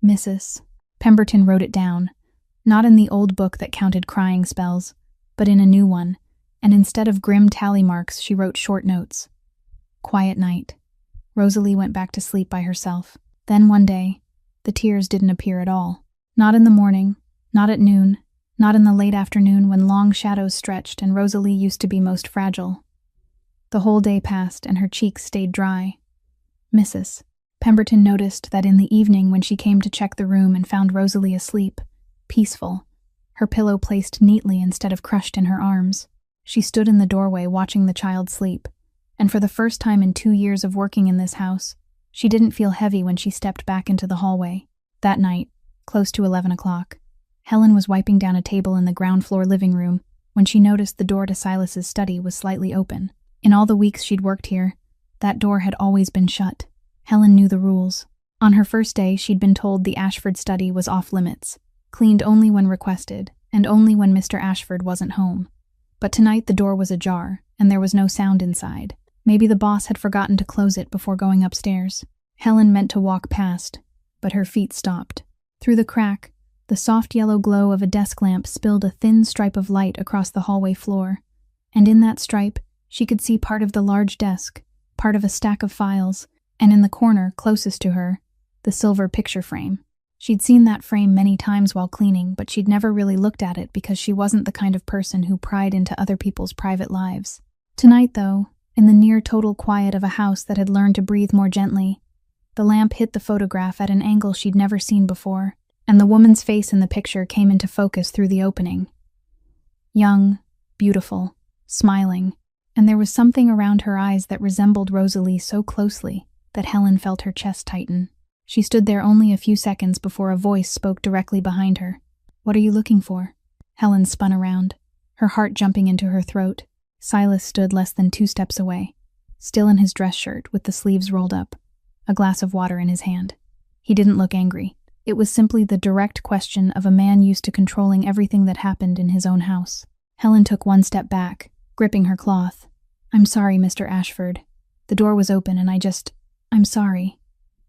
Mrs. Pemberton wrote it down, not in the old book that counted crying spells, but in a new one, and instead of grim tally marks, she wrote short notes. Quiet night. Rosalie went back to sleep by herself. Then one day, the tears didn't appear at all. Not in the morning, not at noon, not in the late afternoon when long shadows stretched and Rosalie used to be most fragile. The whole day passed and her cheeks stayed dry. Mrs. Pemberton noticed that in the evening when she came to check the room and found Rosalie asleep, peaceful, her pillow placed neatly instead of crushed in her arms, she stood in the doorway watching the child sleep, and for the first time in 2 years of working in this house, she didn't feel heavy when she stepped back into the hallway. That night, close to 11 o'clock, Helen was wiping down a table in the ground floor living room when she noticed the door to Silas's study was slightly open. In all the weeks she'd worked here, that door had always been shut. Helen knew the rules. On her first day, she'd been told the Ashford study was off limits, cleaned only when requested, and only when Mr. Ashford wasn't home. But tonight the door was ajar, and there was no sound inside. Maybe the boss had forgotten to close it before going upstairs. Helen meant to walk past, but her feet stopped. Through the crack, the soft yellow glow of a desk lamp spilled a thin stripe of light across the hallway floor, and in that stripe, she could see part of the large desk, part of a stack of files, and in the corner, closest to her, the silver picture frame. She'd seen that frame many times while cleaning, but she'd never really looked at it because she wasn't the kind of person who pried into other people's private lives. Tonight, though, in the near-total quiet of a house that had learned to breathe more gently, the lamp hit the photograph at an angle she'd never seen before, and the woman's face in the picture came into focus through the opening. Young, beautiful, smiling, and there was something around her eyes that resembled Rosalie so closely that Helen felt her chest tighten. She stood there only a few seconds before a voice spoke directly behind her. "What are you looking for?" Helen spun around, her heart jumping into her throat. Silas stood less than 2 steps away, still in his dress shirt with the sleeves rolled up, a glass of water in his hand. He didn't look angry. It was simply the direct question of a man used to controlling everything that happened in his own house. Helen took 1 step back, gripping her cloth. "I'm sorry, Mr. Ashford. The door was open and I'm sorry.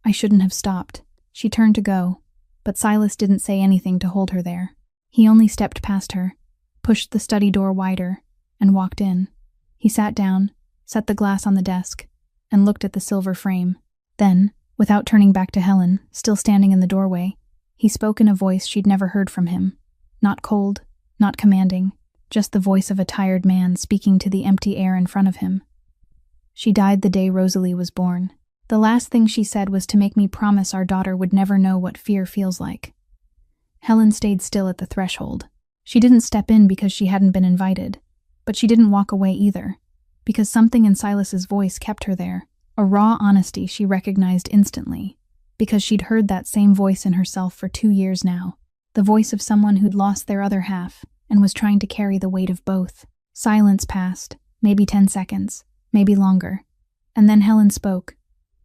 I shouldn't have stopped." She turned to go, but Silas didn't say anything to hold her there. He only stepped past her, pushed the study door wider, and walked in. He sat down, set the glass on the desk, and looked at the silver frame. Then, without turning back to Helen, still standing in the doorway, he spoke in a voice she'd never heard from him. Not cold, not commanding, just the voice of a tired man speaking to the empty air in front of him. "She died the day Rosalie was born. The last thing she said was to make me promise our daughter would never know what fear feels like." Helen stayed still at the threshold. She didn't step in because she hadn't been invited, but she didn't walk away either, because something in Silas's voice kept her there, a raw honesty she recognized instantly, because she'd heard that same voice in herself for 2 years now, the voice of someone who'd lost their other half and was trying to carry the weight of both. Silence passed, maybe 10 seconds, maybe longer, and then Helen spoke.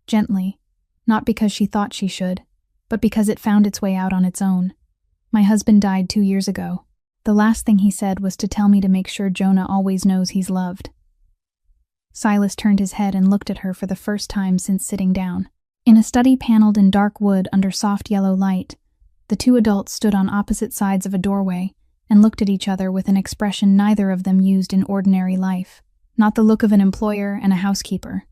Gently, not because she thought she should, but because it found its way out on its own. "My husband died 2 years ago. The last thing he said was to tell me to make sure Jonah always knows he's loved." Silas turned his head and looked at her for the first time since sitting down. In a study paneled in dark wood under soft yellow light, the 2 adults stood on opposite sides of a doorway and looked at each other with an expression neither of them used in ordinary life. Not the look of an employer and a housekeeper.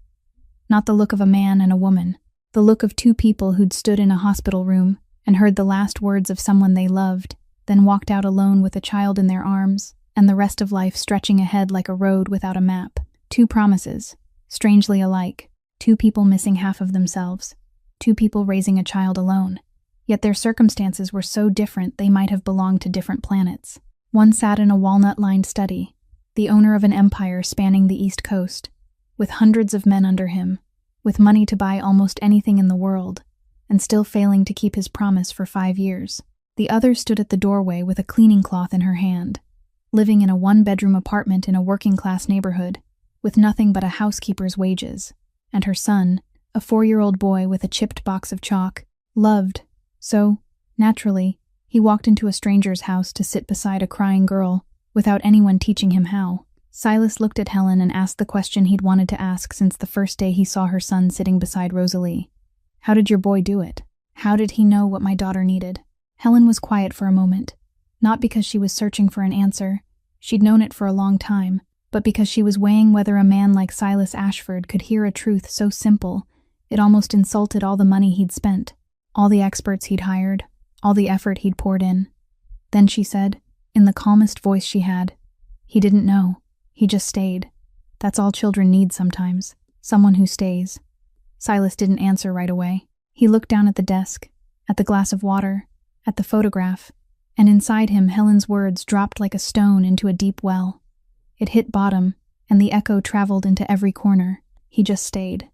Not the look of a man and a woman. The look of 2 people who'd stood in a hospital room and heard the last words of someone they loved, then walked out alone with a child in their arms, and the rest of life stretching ahead like a road without a map. 2 promises, strangely alike. 2 people missing half of themselves. 2 people raising a child alone. Yet their circumstances were so different they might have belonged to different planets. One sat in a walnut-lined study, the owner of an empire spanning the East Coast, with hundreds of men under him, with money to buy almost anything in the world, and still failing to keep his promise for 5 years. The other stood at the doorway with a cleaning cloth in her hand, living in a one-bedroom apartment in a working-class neighborhood, with nothing but a housekeeper's wages, and her son, a 4-year-old boy with a chipped box of chalk, loved. So, naturally, he walked into a stranger's house to sit beside a crying girl, without anyone teaching him how. Silas looked at Helen and asked the question he'd wanted to ask since the first day he saw her son sitting beside Rosalie. "How did your boy do it? How did he know what my daughter needed?" Helen was quiet for a moment, not because she was searching for an answer. She'd known it for a long time, but because she was weighing whether a man like Silas Ashford could hear a truth so simple it almost insulted all the money he'd spent, all the experts he'd hired, all the effort he'd poured in. Then she said, in the calmest voice she had, "He didn't know. He just stayed. That's all children need sometimes. Someone who stays." Silas didn't answer right away. He looked down at the desk, at the glass of water, at the photograph, and inside him Helen's words dropped like a stone into a deep well. It hit bottom, and the echo traveled into every corner. He just stayed.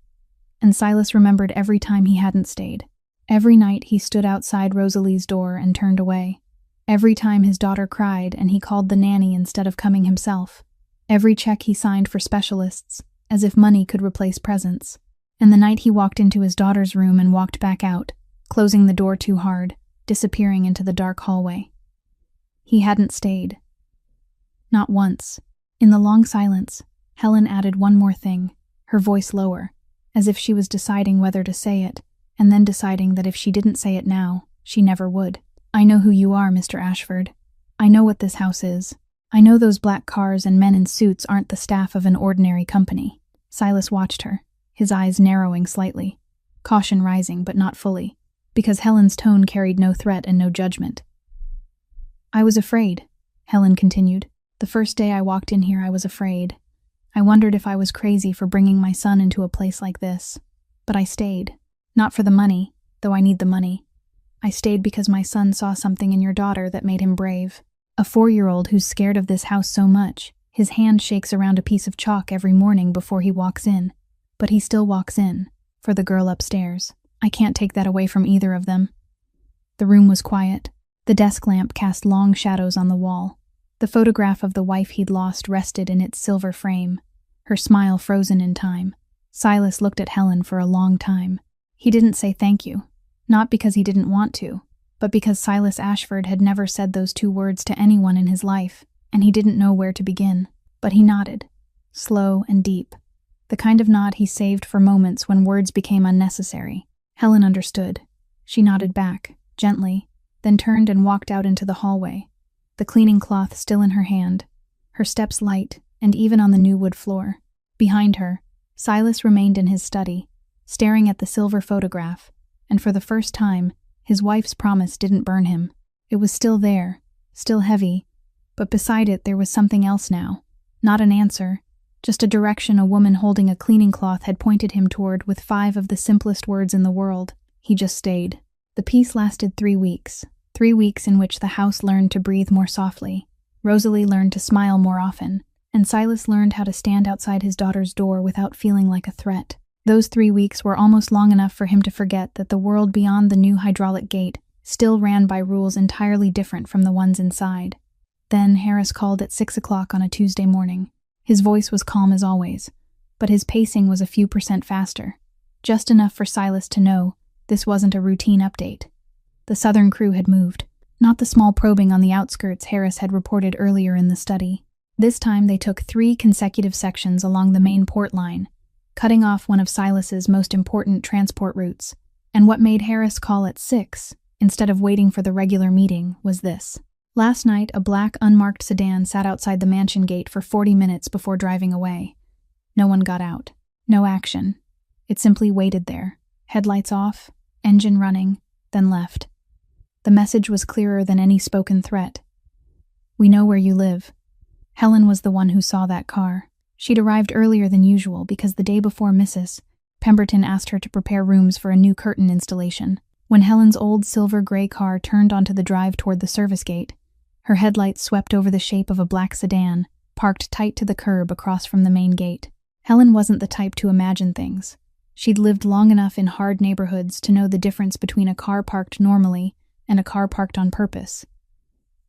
And Silas remembered every time he hadn't stayed. Every night he stood outside Rosalie's door and turned away. Every time his daughter cried and he called the nanny instead of coming himself. Every check he signed for specialists, as if money could replace presence. And the night he walked into his daughter's room and walked back out, closing the door too hard, disappearing into the dark hallway. He hadn't stayed. Not once. In the long silence, Helen added one more thing, her voice lower, as if she was deciding whether to say it, and then deciding that if she didn't say it now, she never would. "I know who you are, Mr. Ashford. I know what this house is. I know those black cars and men in suits aren't the staff of an ordinary company." Silas watched her, his eyes narrowing slightly, caution rising but not fully, because Helen's tone carried no threat and no judgment. "I was afraid," Helen continued. "The first day I walked in here I was afraid. I wondered if I was crazy for bringing my son into a place like this. But I stayed. Not for the money, though I need the money. I stayed because my son saw something in your daughter that made him brave. A 4-year-old who's scared of this house so much, his hand shakes around a piece of chalk every morning before he walks in. But he still walks in, for the girl upstairs. I can't take that away from either of them." The room was quiet. The desk lamp cast long shadows on the wall. The photograph of the wife he'd lost rested in its silver frame, her smile frozen in time. Silas looked at Helen for a long time. He didn't say thank you, not because he didn't want to, but because Silas Ashford had never said those 2 words to anyone in his life, and he didn't know where to begin. But he nodded, slow and deep, the kind of nod he saved for moments when words became unnecessary. Helen understood. She nodded back, gently, then turned and walked out into the hallway, the cleaning cloth still in her hand, her steps light and even on the new wood floor. Behind her, Silas remained in his study, staring at the silver photograph, and for the first time, his wife's promise didn't burn him. It was still there, still heavy, but beside it there was something else now. Not an answer, just a direction a woman holding a cleaning cloth had pointed him toward with 5 of the simplest words in the world. He just stayed. The peace lasted 3 weeks. 3 weeks in which the house learned to breathe more softly, Rosalie learned to smile more often, and Silas learned how to stand outside his daughter's door without feeling like a threat. Those 3 weeks were almost long enough for him to forget that the world beyond the new hydraulic gate still ran by rules entirely different from the ones inside. Then Harris called at 6 o'clock on a Tuesday morning. His voice was calm as always, but his pacing was a few percent faster, just enough for Silas to know this wasn't a routine update. The southern crew had moved, not the small probing on the outskirts Harris had reported earlier in the study. This time they took 3 consecutive sections along the main port line, cutting off one of Silas's most important transport routes, and what made Harris call at 6, instead of waiting for the regular meeting, was this. Last night, a black, unmarked sedan sat outside the mansion gate for 40 minutes before driving away. No one got out. No action. It simply waited there, headlights off, engine running, then left. The message was clearer than any spoken threat. "We know where you live." Helen was the one who saw that car. She'd arrived earlier than usual because the day before Mrs. Pemberton asked her to prepare rooms for a new curtain installation. When Helen's old silver-gray car turned onto the drive toward the service gate, her headlights swept over the shape of a black sedan, parked tight to the curb across from the main gate. Helen wasn't the type to imagine things. She'd lived long enough in hard neighborhoods to know the difference between a car parked normally and a car parked on purpose.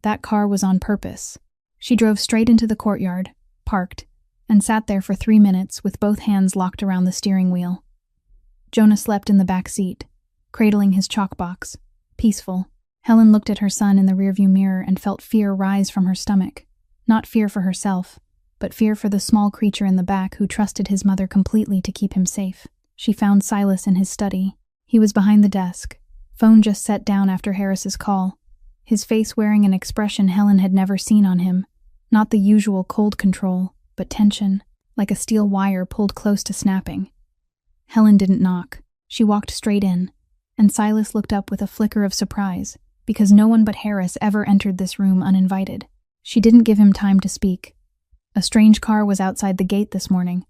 That car was on purpose. She drove straight into the courtyard, parked, and sat there for 3 minutes with both hands locked around the steering wheel. Jonah slept in the back seat, cradling his chalk box, peaceful. Helen looked at her son in the rearview mirror and felt fear rise from her stomach. Not fear for herself, but fear for the small creature in the back who trusted his mother completely to keep him safe. She found Silas in his study. He was behind the desk, phone just set down after Harris's call, his face wearing an expression Helen had never seen on him. Not the usual cold control, but tension, like a steel wire pulled close to snapping. Helen didn't knock. She walked straight in, and Silas looked up with a flicker of surprise, because no one but Harris ever entered this room uninvited. She didn't give him time to speak. A strange car was outside the gate this morning.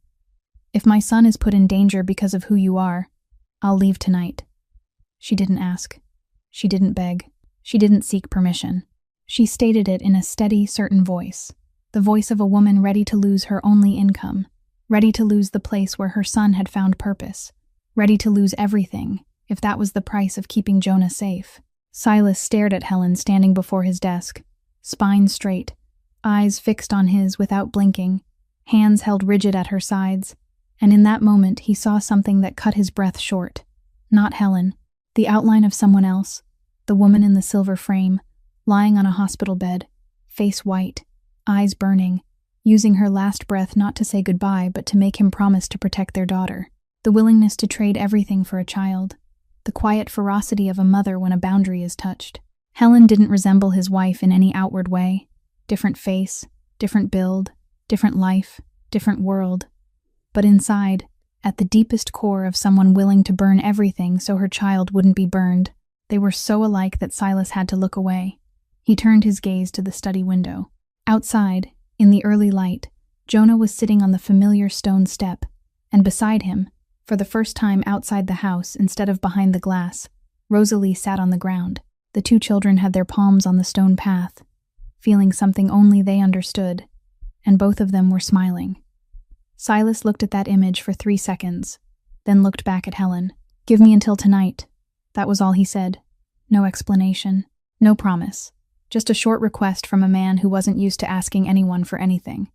If my son is put in danger because of who you are, I'll leave tonight. She didn't ask. She didn't beg. She didn't seek permission. She stated it in a steady, certain voice, the voice of a woman ready to lose her only income, ready to lose the place where her son had found purpose, ready to lose everything, if that was the price of keeping Jonah safe. Silas stared at Helen standing before his desk, spine straight, eyes fixed on his without blinking, hands held rigid at her sides, and in that moment he saw something that cut his breath short. Not Helen, the outline of someone else, the woman in the silver frame, lying on a hospital bed, face white, eyes burning, using her last breath not to say goodbye but to make him promise to protect their daughter. The willingness to trade everything for a child. The quiet ferocity of a mother when a boundary is touched. Helen didn't resemble his wife in any outward way. Different face, different build, different life, different world. But inside, at the deepest core of someone willing to burn everything so her child wouldn't be burned, they were so alike that Silas had to look away. He turned his gaze to the study window. Outside, in the early light, Jonah was sitting on the familiar stone step, and beside him, for the first time outside the house instead of behind the glass, Rosalie sat on the ground. The two children had their palms on the stone path, feeling something only they understood, and both of them were smiling. Silas looked at that image for 3 seconds, then looked back at Helen. "Give me until tonight." That was all he said. No explanation, no promise, just a short request from a man who wasn't used to asking anyone for anything.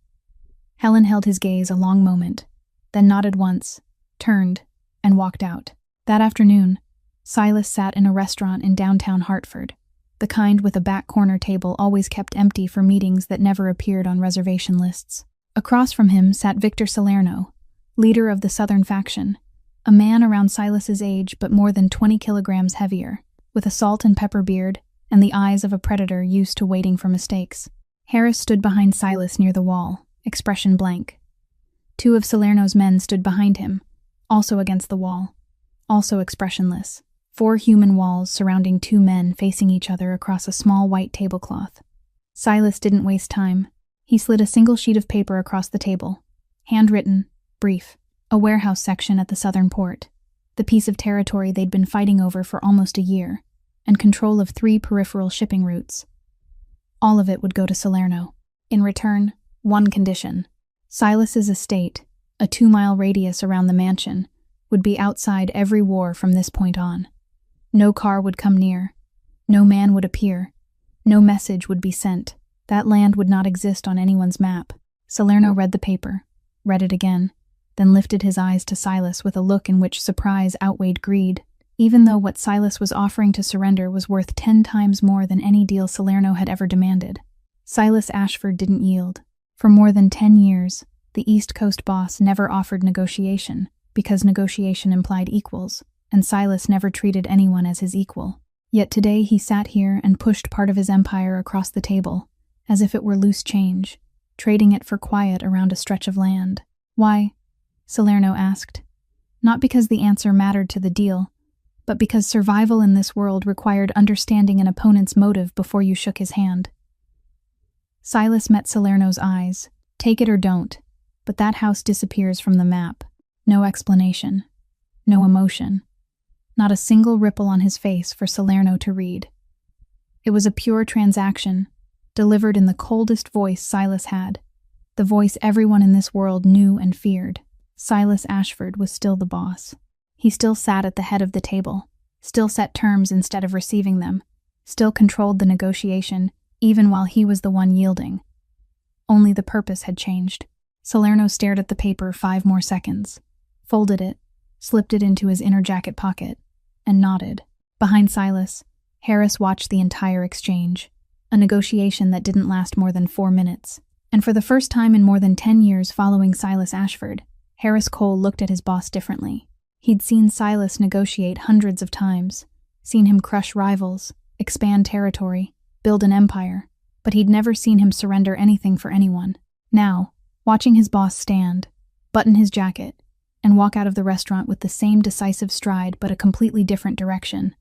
Helen held his gaze a long moment, then nodded once, turned, and walked out. That afternoon, Silas sat in a restaurant in downtown Hartford, the kind with a back corner table always kept empty for meetings that never appeared on reservation lists. Across from him sat Victor Salerno, leader of the Southern faction, a man around Silas's age but more than 20 kilograms heavier, with a salt and pepper beard and the eyes of a predator used to waiting for mistakes. Harris stood behind Silas near the wall, expression blank. 2 of Salerno's men stood behind him, also against the wall, also expressionless. 4 human walls surrounding 2 men facing each other across a small white tablecloth. Silas didn't waste time. He slid a single sheet of paper across the table. Handwritten, brief. A warehouse section at the southern port. The piece of territory they'd been fighting over for almost a year, and control of 3 peripheral shipping routes. All of it would go to Salerno. In return, one condition. Silas's estate, a 2-mile radius around the mansion, would be outside every war from this point on. No car would come near. No man would appear. No message would be sent. That land would not exist on anyone's map. Salerno read the paper, read it again, then lifted his eyes to Silas with a look in which surprise outweighed greed, even though what Silas was offering to surrender was worth 10 times more than any deal Salerno had ever demanded. Silas Ashford didn't yield. For more than 10 years, the East Coast boss never offered negotiation, because negotiation implied equals, and Silas never treated anyone as his equal. Yet today he sat here and pushed part of his empire across the table, as if it were loose change, trading it for quiet around a stretch of land. "Why?" Salerno asked. Not because the answer mattered to the deal, but because survival in this world required understanding an opponent's motive before you shook his hand. Silas met Salerno's eyes. Take it or don't, but that house disappears from the map. No explanation. No emotion. Not a single ripple on his face for Salerno to read. It was a pure transaction, delivered in the coldest voice Silas had, the voice everyone in this world knew and feared. Silas Ashford was still the boss. He still sat at the head of the table, still set terms instead of receiving them, still controlled the negotiation, even while he was the one yielding. Only the purpose had changed. Salerno stared at the paper 5 more seconds, folded it, slipped it into his inner jacket pocket, and nodded. Behind Silas, Harris watched the entire exchange, a negotiation that didn't last more than 4 minutes. And for the first time in more than 10 years following Silas Ashford, Harris Cole looked at his boss differently. He'd seen Silas negotiate hundreds of times, seen him crush rivals, expand territory, build an empire, but he'd never seen him surrender anything for anyone. Now, watching his boss stand, button his jacket, and walk out of the restaurant with the same decisive stride but a completely different direction,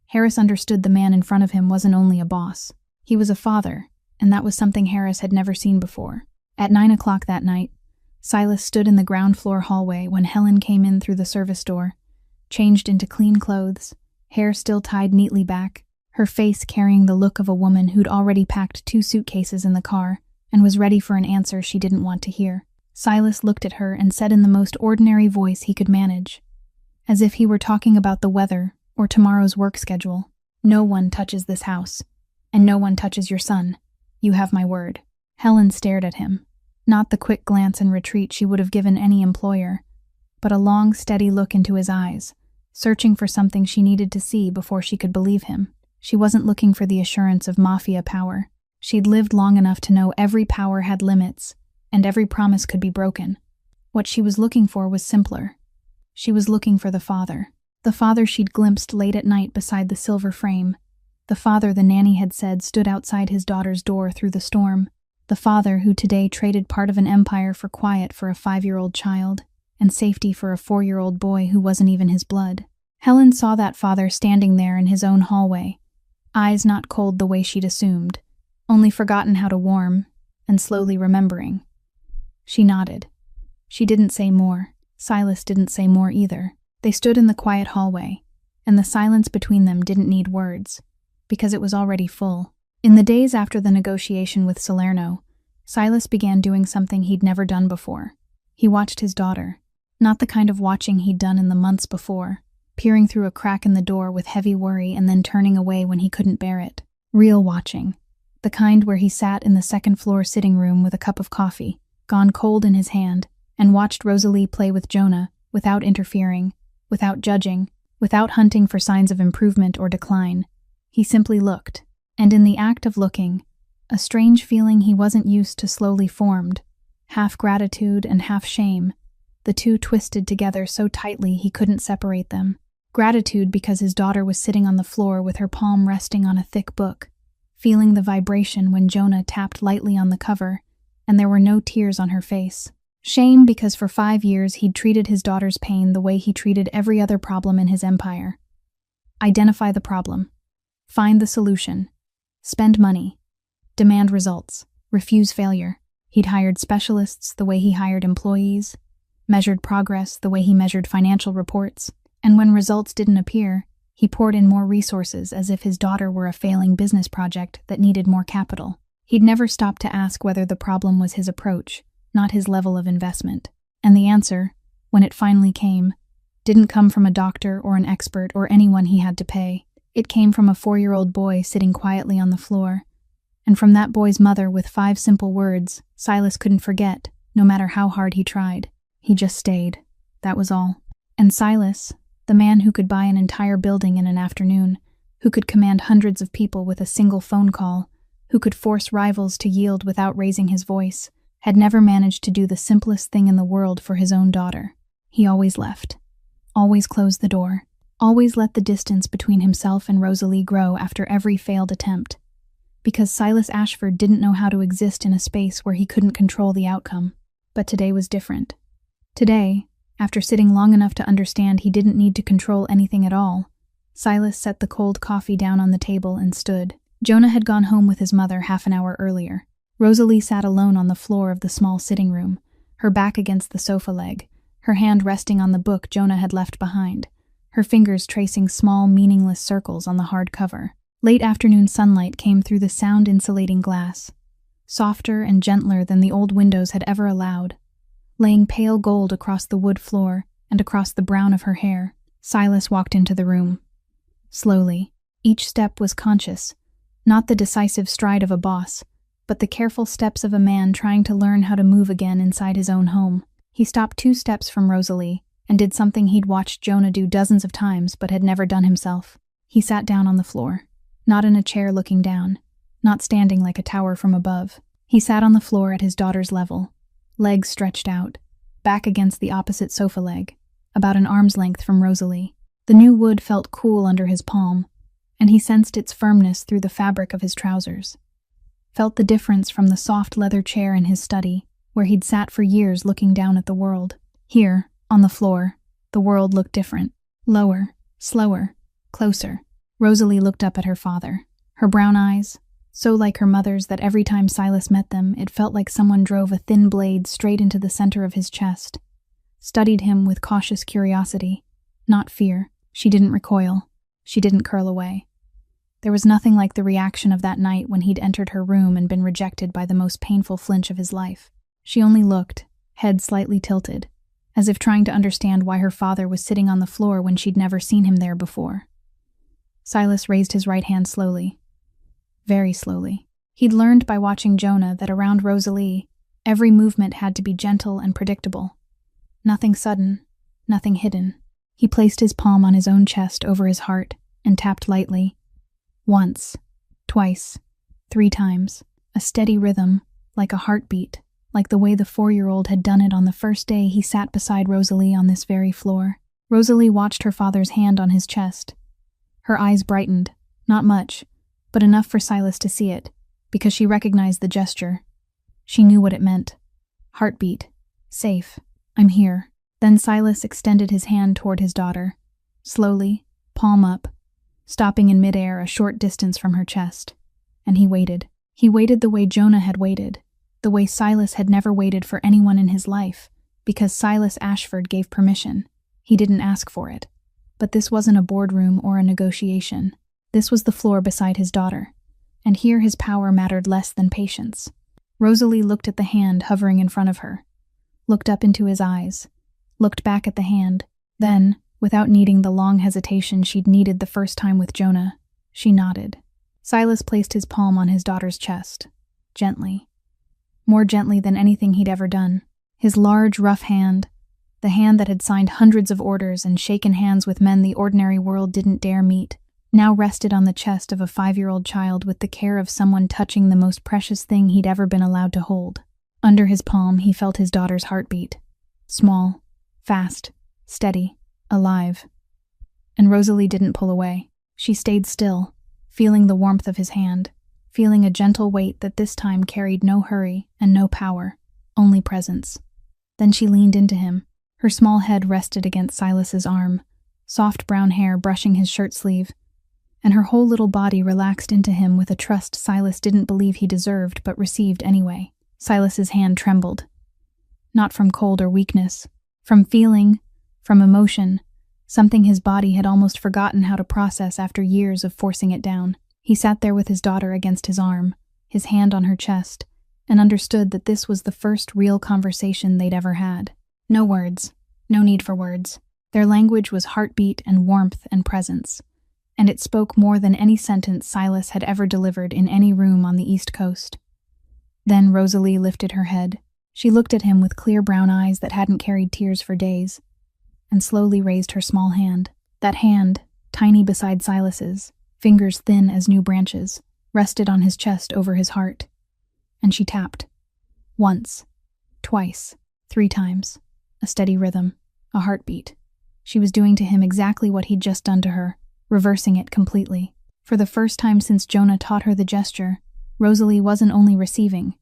Harris understood the man in front of him wasn't only a boss. He was a father, and that was something Harris had never seen before. At 9 o'clock that night, Silas stood in the ground floor hallway when Helen came in through the service door, changed into clean clothes, hair still tied neatly back, her face carrying the look of a woman who'd already packed 2 suitcases in the car and was ready for an answer she didn't want to hear. Silas looked at her and said in the most ordinary voice he could manage, as if he were talking about the weather or tomorrow's work schedule, "No one touches this house, and no one touches your son. You have my word." Helen stared at him, not the quick glance and retreat she would have given any employer, but a long, steady look into his eyes, searching for something she needed to see before she could believe him. She wasn't looking for the assurance of Mafia power. She'd lived long enough to know every power had limits, and every promise could be broken. What she was looking for was simpler. She was looking for the father she'd glimpsed late at night beside the silver frame, the father the nanny had said stood outside his daughter's door through the storm, the father who today traded part of an empire for quiet for a 5-year-old child, and safety for a 4-year-old boy who wasn't even his blood. Helen saw that father standing there in his own hallway, eyes not cold the way she'd assumed, only forgotten how to warm, and slowly remembering. She nodded. She didn't say more. Silas didn't say more either. They stood in the quiet hallway, and the silence between them didn't need words, because it was already full. In the days after the negotiation with Salerno, Silas began doing something he'd never done before. He watched his daughter, not the kind of watching he'd done in the months before, peering through a crack in the door with heavy worry and then turning away when he couldn't bear it. Real watching, the kind where he sat in the second-floor sitting room with a cup of coffee, gone cold in his hand, and watched Rosalie play with Jonah without interfering, without judging, without hunting for signs of improvement or decline. He simply looked, and in the act of looking, a strange feeling he wasn't used to slowly formed, half gratitude and half shame, the two twisted together so tightly he couldn't separate them. Gratitude because his daughter was sitting on the floor with her palm resting on a thick book, feeling the vibration when Jonah tapped lightly on the cover, and there were no tears on her face. Shame because for 5 years he'd treated his daughter's pain the way he treated every other problem in his empire. Identify the problem. Find the solution. Spend money. Demand results. Refuse failure. He'd hired specialists the way he hired employees, measured progress the way he measured financial reports, and when results didn't appear, he poured in more resources as if his daughter were a failing business project that needed more capital. He'd never stopped to ask whether the problem was his approach, not his level of investment. And the answer, when it finally came, didn't come from a doctor or an expert or anyone he had to pay. It came from a 4-year-old boy sitting quietly on the floor. And from that boy's mother with 5 simple words Silas couldn't forget, no matter how hard he tried. He just stayed. That was all. And Silas, the man who could buy an entire building in an afternoon, who could command hundreds of people with a single phone call, who could force rivals to yield without raising his voice, had never managed to do the simplest thing in the world for his own daughter. He always left. Always closed the door. Always let the distance between himself and Rosalie grow after every failed attempt. Because Silas Ashford didn't know how to exist in a space where he couldn't control the outcome. But today was different. Today, after sitting long enough to understand he didn't need to control anything at all, Silas set the cold coffee down on the table and stood. Jonah had gone home with his mother half an hour earlier. Rosalie sat alone on the floor of the small sitting room, her back against the sofa leg, her hand resting on the book Jonah had left behind, her fingers tracing small, meaningless circles on the hard cover. Late afternoon sunlight came through the sound-insulating glass, softer and gentler than the old windows had ever allowed, laying pale gold across the wood floor and across the brown of her hair. Silas walked into the room. Slowly. Each step was conscious, not the decisive stride of a boss, but the careful steps of a man trying to learn how to move again inside his own home. He stopped 2 steps from Rosalie and did something he'd watched Jonah do dozens of times but had never done himself. He sat down on the floor, not in a chair looking down, not standing like a tower from above. He sat on the floor at his daughter's level, legs stretched out, back against the opposite sofa leg, about an arm's length from Rosalie. The new wood felt cool under his palm, and he sensed its firmness through the fabric of his trousers. Felt the difference from the soft leather chair in his study, where he'd sat for years looking down at the world. Here, on the floor, the world looked different. Lower, slower, closer. Rosalie looked up at her father. Her brown eyes, so like her mother's that every time Silas met them, it felt like someone drove a thin blade straight into the center of his chest. Studied him with cautious curiosity, not fear. She didn't recoil. She didn't curl away. There was nothing like the reaction of that night when he'd entered her room and been rejected by the most painful flinch of his life. She only looked, head slightly tilted, as if trying to understand why her father was sitting on the floor when she'd never seen him there before. Silas raised his right hand slowly. Very slowly. He'd learned by watching Jonah that around Rosalie, every movement had to be gentle and predictable. Nothing sudden, nothing hidden. He placed his palm on his own chest over his heart and tapped lightly. Once, twice, 3 times. A steady rhythm, like a heartbeat, like the way the 4-year-old had done it on the first day he sat beside Rosalie on this very floor. Rosalie watched her father's hand on his chest. Her eyes brightened, not much, but enough for Silas to see it, because she recognized the gesture. She knew what it meant. Heartbeat. Safe. I'm here. Then Silas extended his hand toward his daughter, slowly, palm up, stopping in midair a short distance from her chest. And he waited. He waited the way Jonah had waited, the way Silas had never waited for anyone in his life, because Silas Ashford gave permission. He didn't ask for it. But this wasn't a boardroom or a negotiation. This was the floor beside his daughter, and here his power mattered less than patience. Rosalie looked at the hand hovering in front of her, looked up into his eyes, looked back at the hand. Then, without needing the long hesitation she'd needed the first time with Jonah, she nodded. Silas placed his palm on his daughter's chest, gently. More gently than anything he'd ever done. His large, rough hand, the hand that had signed hundreds of orders and shaken hands with men the ordinary world didn't dare meet, now rested on the chest of a 5-year-old child with the care of someone touching the most precious thing he'd ever been allowed to hold. Under his palm, he felt his daughter's heartbeat. Small, fast, steady, alive. And Rosalie didn't pull away. She stayed still, feeling the warmth of his hand, feeling a gentle weight that this time carried no hurry and no power, only presence. Then she leaned into him. Her small head rested against Silas's arm, soft brown hair brushing his shirt sleeve, and her whole little body relaxed into him with a trust Silas didn't believe he deserved but received anyway. Silas's hand trembled. Not from cold or weakness, from feeling, from emotion, something his body had almost forgotten how to process after years of forcing it down. He sat there with his daughter against his arm, his hand on her chest, and understood that this was the first real conversation they'd ever had. No words, no need for words. Their language was heartbeat and warmth and presence, and it spoke more than any sentence Silas had ever delivered in any room on the East Coast. Then Rosalie lifted her head. She looked at him with clear brown eyes that hadn't carried tears for days, and slowly raised her small hand. That hand, tiny beside Silas's, fingers thin as new branches, rested on his chest over his heart. And she tapped. Once, twice, 3 times. A steady rhythm, a heartbeat. She was doing to him exactly what he'd just done to her, reversing it completely. For the first time since Jonah taught her the gesture, Rosalie wasn't only receiving,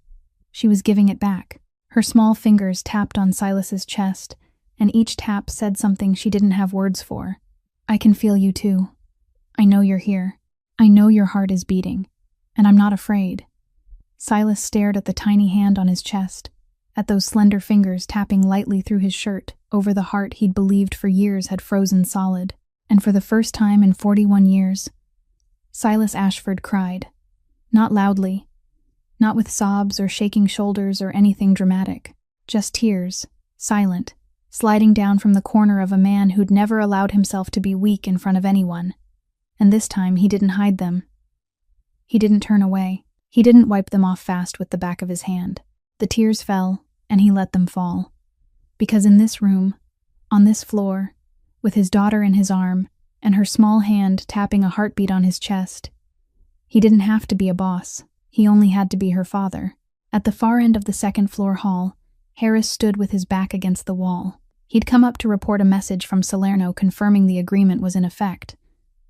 she was giving it back. Her small fingers tapped on Silas's chest, and each tap said something she didn't have words for. I can feel you too. I know you're here. I know your heart is beating, and I'm not afraid. Silas stared at the tiny hand on his chest, at those slender fingers tapping lightly through his shirt over the heart he'd believed for years had frozen solid. And for the first time in 41 years, Silas Ashford cried. Not loudly, not with sobs or shaking shoulders or anything dramatic, just tears, silent, sliding down from the corner of a man who'd never allowed himself to be weak in front of anyone. And this time he didn't hide them. He didn't turn away. He didn't wipe them off fast with the back of his hand. The tears fell, and he let them fall. Because in this room, on this floor, with his daughter in his arm, and her small hand tapping a heartbeat on his chest, he didn't have to be a boss. He only had to be her father. At the far end of the second-floor hall, Harris stood with his back against the wall. He'd come up to report a message from Salerno confirming the agreement was in effect,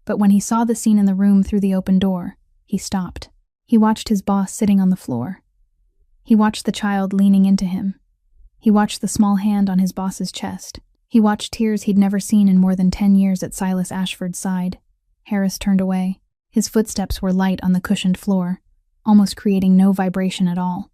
but when he saw the scene in the room through the open door, he stopped. He watched his boss sitting on the floor. He watched the child leaning into him. He watched the small hand on his boss's chest. He watched tears he'd never seen in more than 10 years at Silas Ashford's side. Harris turned away. His footsteps were light on the cushioned floor, almost creating no vibration at all.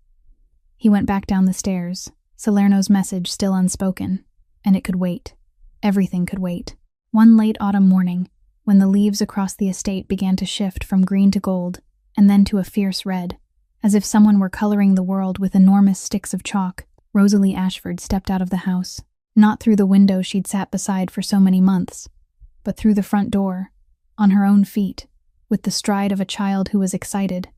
He went back down the stairs, Salerno's message still unspoken, and it could wait. Everything could wait. One late autumn morning, when the leaves across the estate began to shift from green to gold, and then to a fierce red, as if someone were coloring the world with enormous sticks of chalk, Rosalie Ashford stepped out of the house, not through the window she'd sat beside for so many months, but through the front door, on her own feet, with the stride of a child who was excited,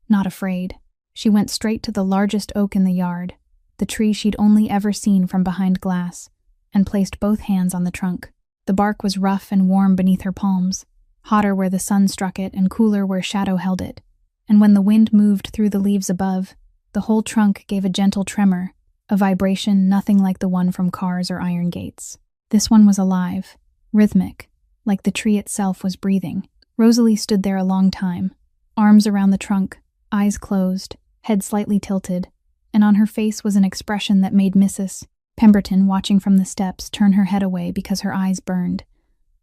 not afraid. She went straight to the largest oak in the yard, the tree she'd only ever seen from behind glass, and placed both hands on the trunk. The bark was rough and warm beneath her palms, hotter where the sun struck it and cooler where shadow held it, and when the wind moved through the leaves above, the whole trunk gave a gentle tremor, a vibration nothing like the one from cars or iron gates. This one was alive, rhythmic, like the tree itself was breathing. Rosalie stood there a long time, arms around the trunk, eyes closed, head slightly tilted, and on her face was an expression that made Mrs. Pemberton, watching from the steps, turn her head away because her eyes burned.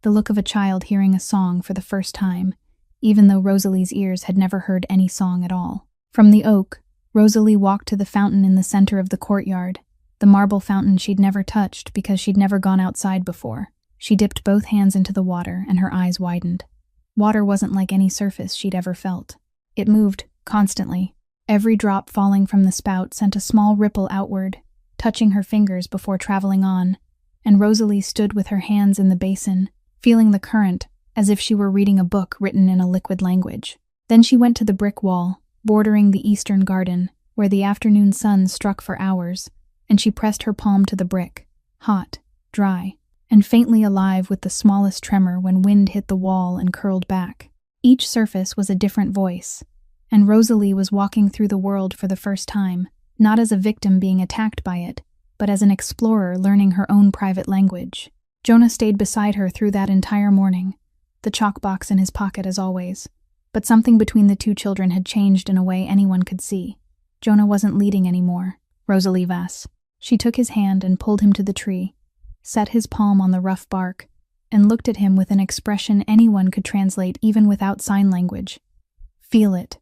The look of a child hearing a song for the first time, even though Rosalie's ears had never heard any song at all. From the oak, Rosalie walked to the fountain in the center of the courtyard, the marble fountain she'd never touched because she'd never gone outside before. She dipped both hands into the water and her eyes widened. Water wasn't like any surface she'd ever felt. It moved, constantly. Every drop falling from the spout sent a small ripple outward, touching her fingers before traveling on, and Rosalie stood with her hands in the basin, feeling the current, as if she were reading a book written in a liquid language. Then she went to the brick wall, bordering the eastern garden, where the afternoon sun struck for hours, and she pressed her palm to the brick, hot, dry, and faintly alive with the smallest tremor when wind hit the wall and curled back. Each surface was a different voice, and Rosalie was walking through the world for the first time, not as a victim being attacked by it, but as an explorer learning her own private language. Jonah stayed beside her through that entire morning, the chalk box in his pocket as always, but something between the two children had changed in a way anyone could see. Jonah wasn't leading anymore, Rosalie was. She took his hand and pulled him to the tree, set his palm on the rough bark, and looked at him with an expression anyone could translate even without sign language. Feel it.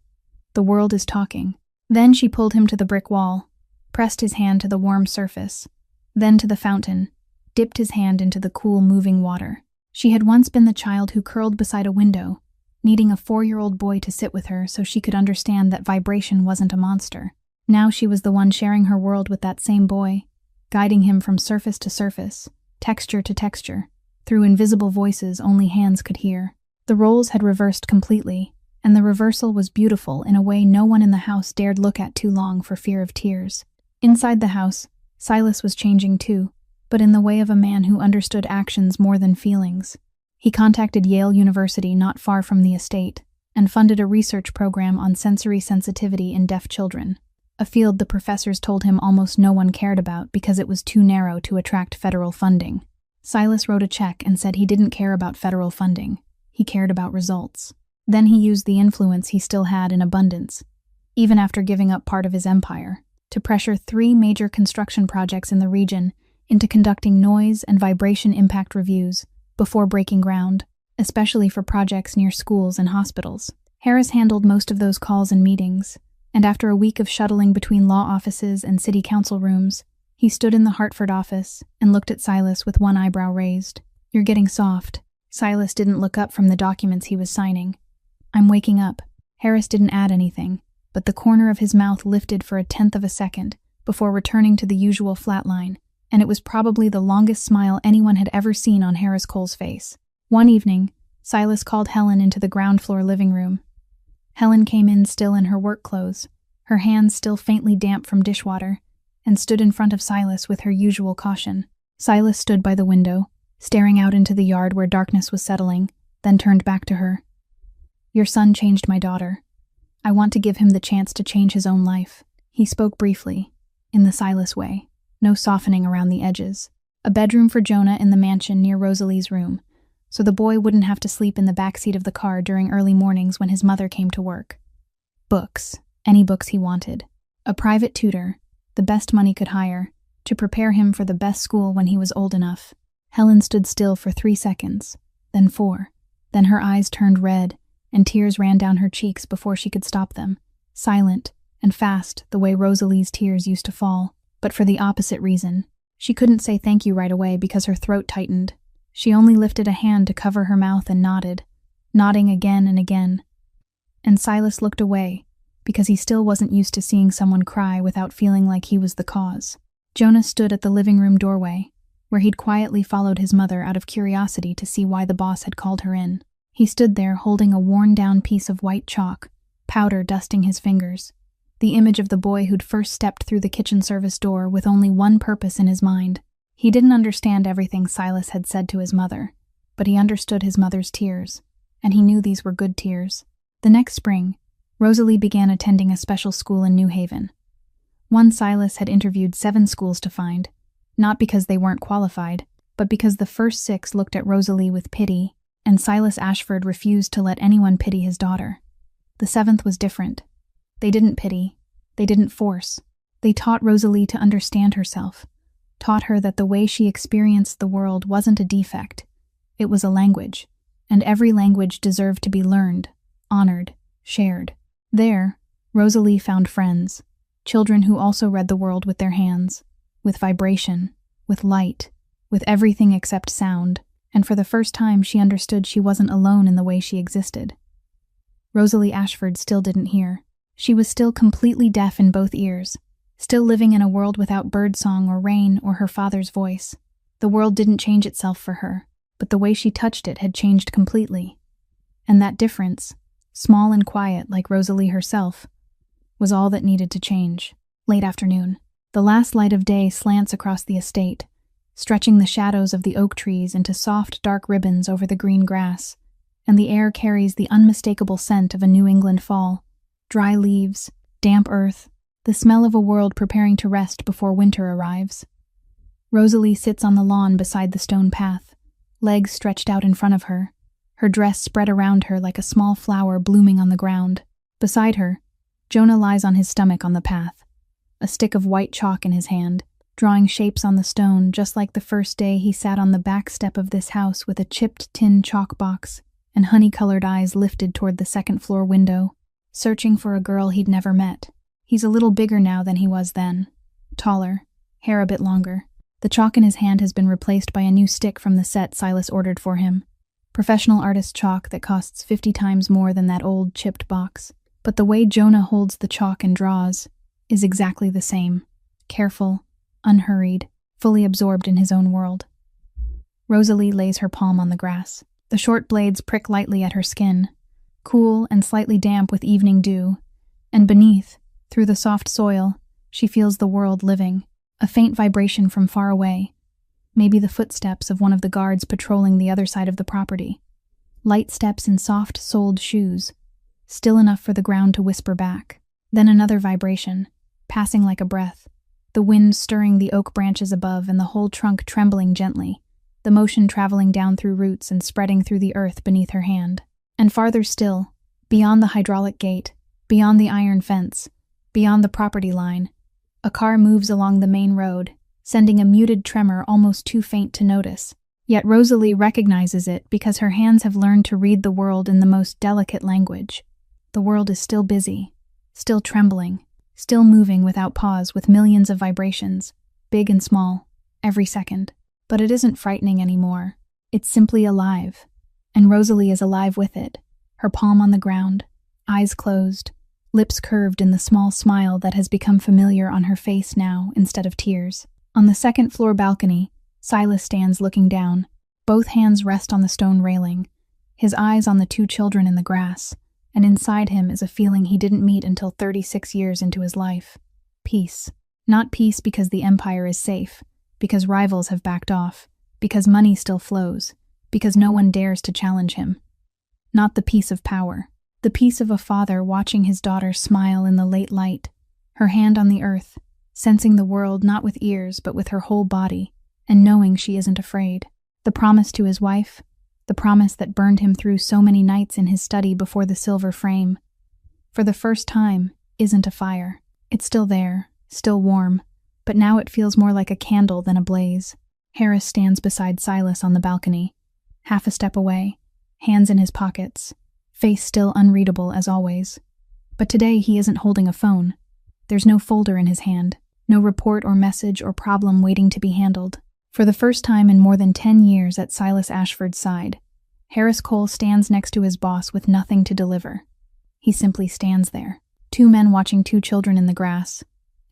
The world is talking. Then she pulled him to the brick wall, pressed his hand to the warm surface, then to the fountain, dipped his hand into the cool, moving water. She had once been the child who curled beside a window, needing a 4-year-old boy to sit with her so she could understand that vibration wasn't a monster. Now she was the one sharing her world with that same boy, guiding him from surface to surface, texture to texture, through invisible voices only hands could hear. The roles had reversed completely, and the reversal was beautiful in a way no one in the house dared look at too long for fear of tears. Inside the house, Silas was changing too, but in the way of a man who understood actions more than feelings. He contacted Yale University not far from the estate, and funded a research program on sensory sensitivity in deaf children, a field the professors told him almost no one cared about because it was too narrow to attract federal funding. Silas wrote a check and said he didn't care about federal funding, he cared about results. Then he used the influence he still had in abundance, even after giving up part of his empire, to pressure 3 major construction projects in the region into conducting noise and vibration impact reviews before breaking ground, especially for projects near schools and hospitals. Harris handled most of those calls and meetings, and after a week of shuttling between law offices and city council rooms, he stood in the Hartford office and looked at Silas with one eyebrow raised. "You're getting soft." Silas didn't look up from the documents he was signing. "I'm waking up." Harris didn't add anything, but the corner of his mouth lifted for 1/10 of a second before returning to the usual flat line, and it was probably the longest smile anyone had ever seen on Harris Cole's face. One evening, Silas called Helen into the ground floor living room. Helen came in still in her work clothes, her hands still faintly damp from dishwater, and stood in front of Silas with her usual caution. Silas stood by the window, staring out into the yard where darkness was settling, then turned back to her. "Your son changed my daughter. I want to give him the chance to change his own life." He spoke briefly, in the Silas way, no softening around the edges. A bedroom for Jonah in the mansion near Rosalie's room, so the boy wouldn't have to sleep in the back seat of the car during early mornings when his mother came to work. Books, any books he wanted. A private tutor, the best money could hire, to prepare him for the best school when he was old enough. Helen stood still for 3 seconds, then 4. Then her eyes turned red, and tears ran down her cheeks before she could stop them, silent and fast the way Rosalie's tears used to fall, but for the opposite reason. She couldn't say thank you right away because her throat tightened. She only lifted a hand to cover her mouth and nodded, nodding again and again. And Silas looked away, because he still wasn't used to seeing someone cry without feeling like he was the cause. Jonah stood at the living room doorway, where he'd quietly followed his mother out of curiosity to see why the boss had called her in. He stood there holding a worn-down piece of white chalk, powder dusting his fingers, the image of the boy who'd first stepped through the kitchen service door with only one purpose in his mind. He didn't understand everything Silas had said to his mother, but he understood his mother's tears, and he knew these were good tears. The next spring, Rosalie began attending a special school in New Haven. One Silas had interviewed 7 schools to find, not because they weren't qualified, but because the first 6 looked at Rosalie with pity, and Silas Ashford refused to let anyone pity his daughter. The 7th was different. They didn't pity. They didn't force. They taught Rosalie to understand herself, taught her that the way she experienced the world wasn't a defect. It was a language, and every language deserved to be learned, honored, shared. There, Rosalie found friends, children who also read the world with their hands, with vibration, with light, with everything except sound, and for the first time she understood she wasn't alone in the way she existed. Rosalie Ashford still didn't hear. She was still completely deaf in both ears, still living in a world without birdsong or rain or her father's voice. The world didn't change itself for her, but the way she touched it had changed completely. And that difference, small and quiet like Rosalie herself, was all that needed to change. Late afternoon. The last light of day slants across the estate, stretching the shadows of the oak trees into soft, dark ribbons over the green grass, and the air carries the unmistakable scent of a New England fall. Dry leaves, damp earth, the smell of a world preparing to rest before winter arrives. Rosalie sits on the lawn beside the stone path, legs stretched out in front of her, her dress spread around her like a small flower blooming on the ground. Beside her, Jonah lies on his stomach on the path, a stick of white chalk in his hand, drawing shapes on the stone just like the first day he sat on the back step of this house with a chipped tin chalk box and honey-colored eyes lifted toward the second-floor window, searching for a girl he'd never met. He's a little bigger now than he was then, taller, hair a bit longer. The chalk in his hand has been replaced by a new stick from the set Silas ordered for him. Professional artist chalk that costs 50 times more than that old chipped box. But the way Jonah holds the chalk and draws is exactly the same, careful, unhurried, fully absorbed in his own world. Rosalie lays her palm on the grass. The short blades prick lightly at her skin, cool and slightly damp with evening dew, and beneath, through the soft soil, she feels the world living, a faint vibration from far away, maybe the footsteps of one of the guards patrolling the other side of the property. Light steps in soft-soled shoes, still enough for the ground to whisper back. Then another vibration, passing like a breath, the wind stirring the oak branches above and the whole trunk trembling gently, the motion traveling down through roots and spreading through the earth beneath her hand. And farther still, beyond the hydraulic gate, beyond the iron fence, beyond the property line, a car moves along the main road, sending a muted tremor almost too faint to notice. Yet Rosalie recognizes it because her hands have learned to read the world in the most delicate language. The world is still busy, still trembling, still moving without pause with millions of vibrations, big and small, every second. But it isn't frightening anymore. It's simply alive. And Rosalie is alive with it, her palm on the ground, eyes closed, lips curved in the small smile that has become familiar on her face now instead of tears. On the second-floor balcony, Silas stands looking down. Both hands rest on the stone railing, his eyes on the two children in the grass, and inside him is a feeling he didn't meet until 36 years into his life. Peace. Not peace because the empire is safe, because rivals have backed off, because money still flows, because no one dares to challenge him. Not the peace of power. The peace of a father watching his daughter smile in the late light, her hand on the earth, sensing the world not with ears but with her whole body, and knowing she isn't afraid. The promise to his wife, the promise that burned him through so many nights in his study before the silver frame, for the first time, isn't a fire. It's still there, still warm, but now it feels more like a candle than a blaze. Harris stands beside Silas on the balcony, half a step away, hands in his pockets, face still unreadable as always. But today he isn't holding a phone. There's no folder in his hand, no report or message or problem waiting to be handled. For the first time in more than 10 years at Silas Ashford's side, Harris Cole stands next to his boss with nothing to deliver. He simply stands there, two men watching two children in the grass,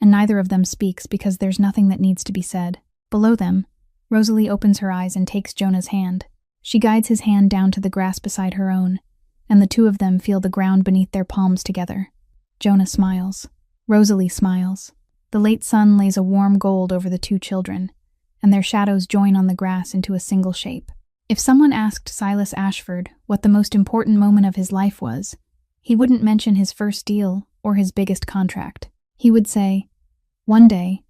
and neither of them speaks because there's nothing that needs to be said. Below them, Rosalie opens her eyes and takes Jonah's hand. She guides his hand down to the grass beside her own, and the two of them feel the ground beneath their palms together. Jonah smiles. Rosalie smiles. The late sun lays a warm gold over the two children, and their shadows join on the grass into a single shape. If someone asked Silas Ashford what the most important moment of his life was, he wouldn't mention his first deal or his biggest contract. He would say, "One day,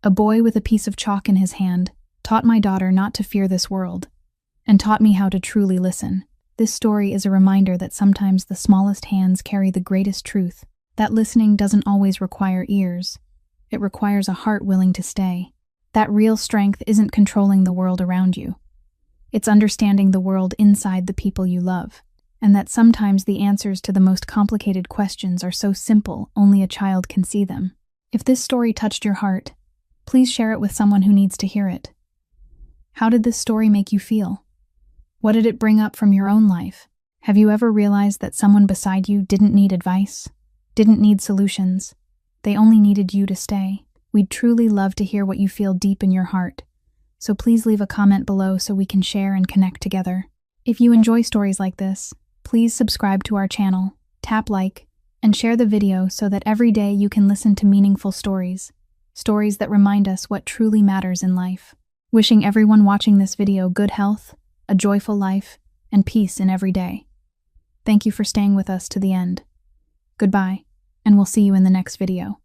a boy with a piece of chalk in his hand taught my daughter not to fear this world, and taught me how to truly listen." This story is a reminder that sometimes the smallest hands carry the greatest truth, that listening doesn't always require ears. It requires a heart willing to stay. That real strength isn't controlling the world around you. It's understanding the world inside the people you love, and that sometimes the answers to the most complicated questions are so simple only a child can see them. If this story touched your heart, please share it with someone who needs to hear it. How did this story make you feel? What did it bring up from your own life? Have you ever realized that someone beside you didn't need advice, didn't need solutions? They only needed you to stay. We'd truly love to hear what you feel deep in your heart, so please leave a comment below so we can share and connect together. If you enjoy stories like this, please subscribe to our channel, tap like, and share the video so that every day you can listen to meaningful stories that remind us what truly matters in life. Wishing everyone watching this video good health, a joyful life, and peace in every day. Thank you for staying with us to the end. Goodbye, and we'll see you in the next video.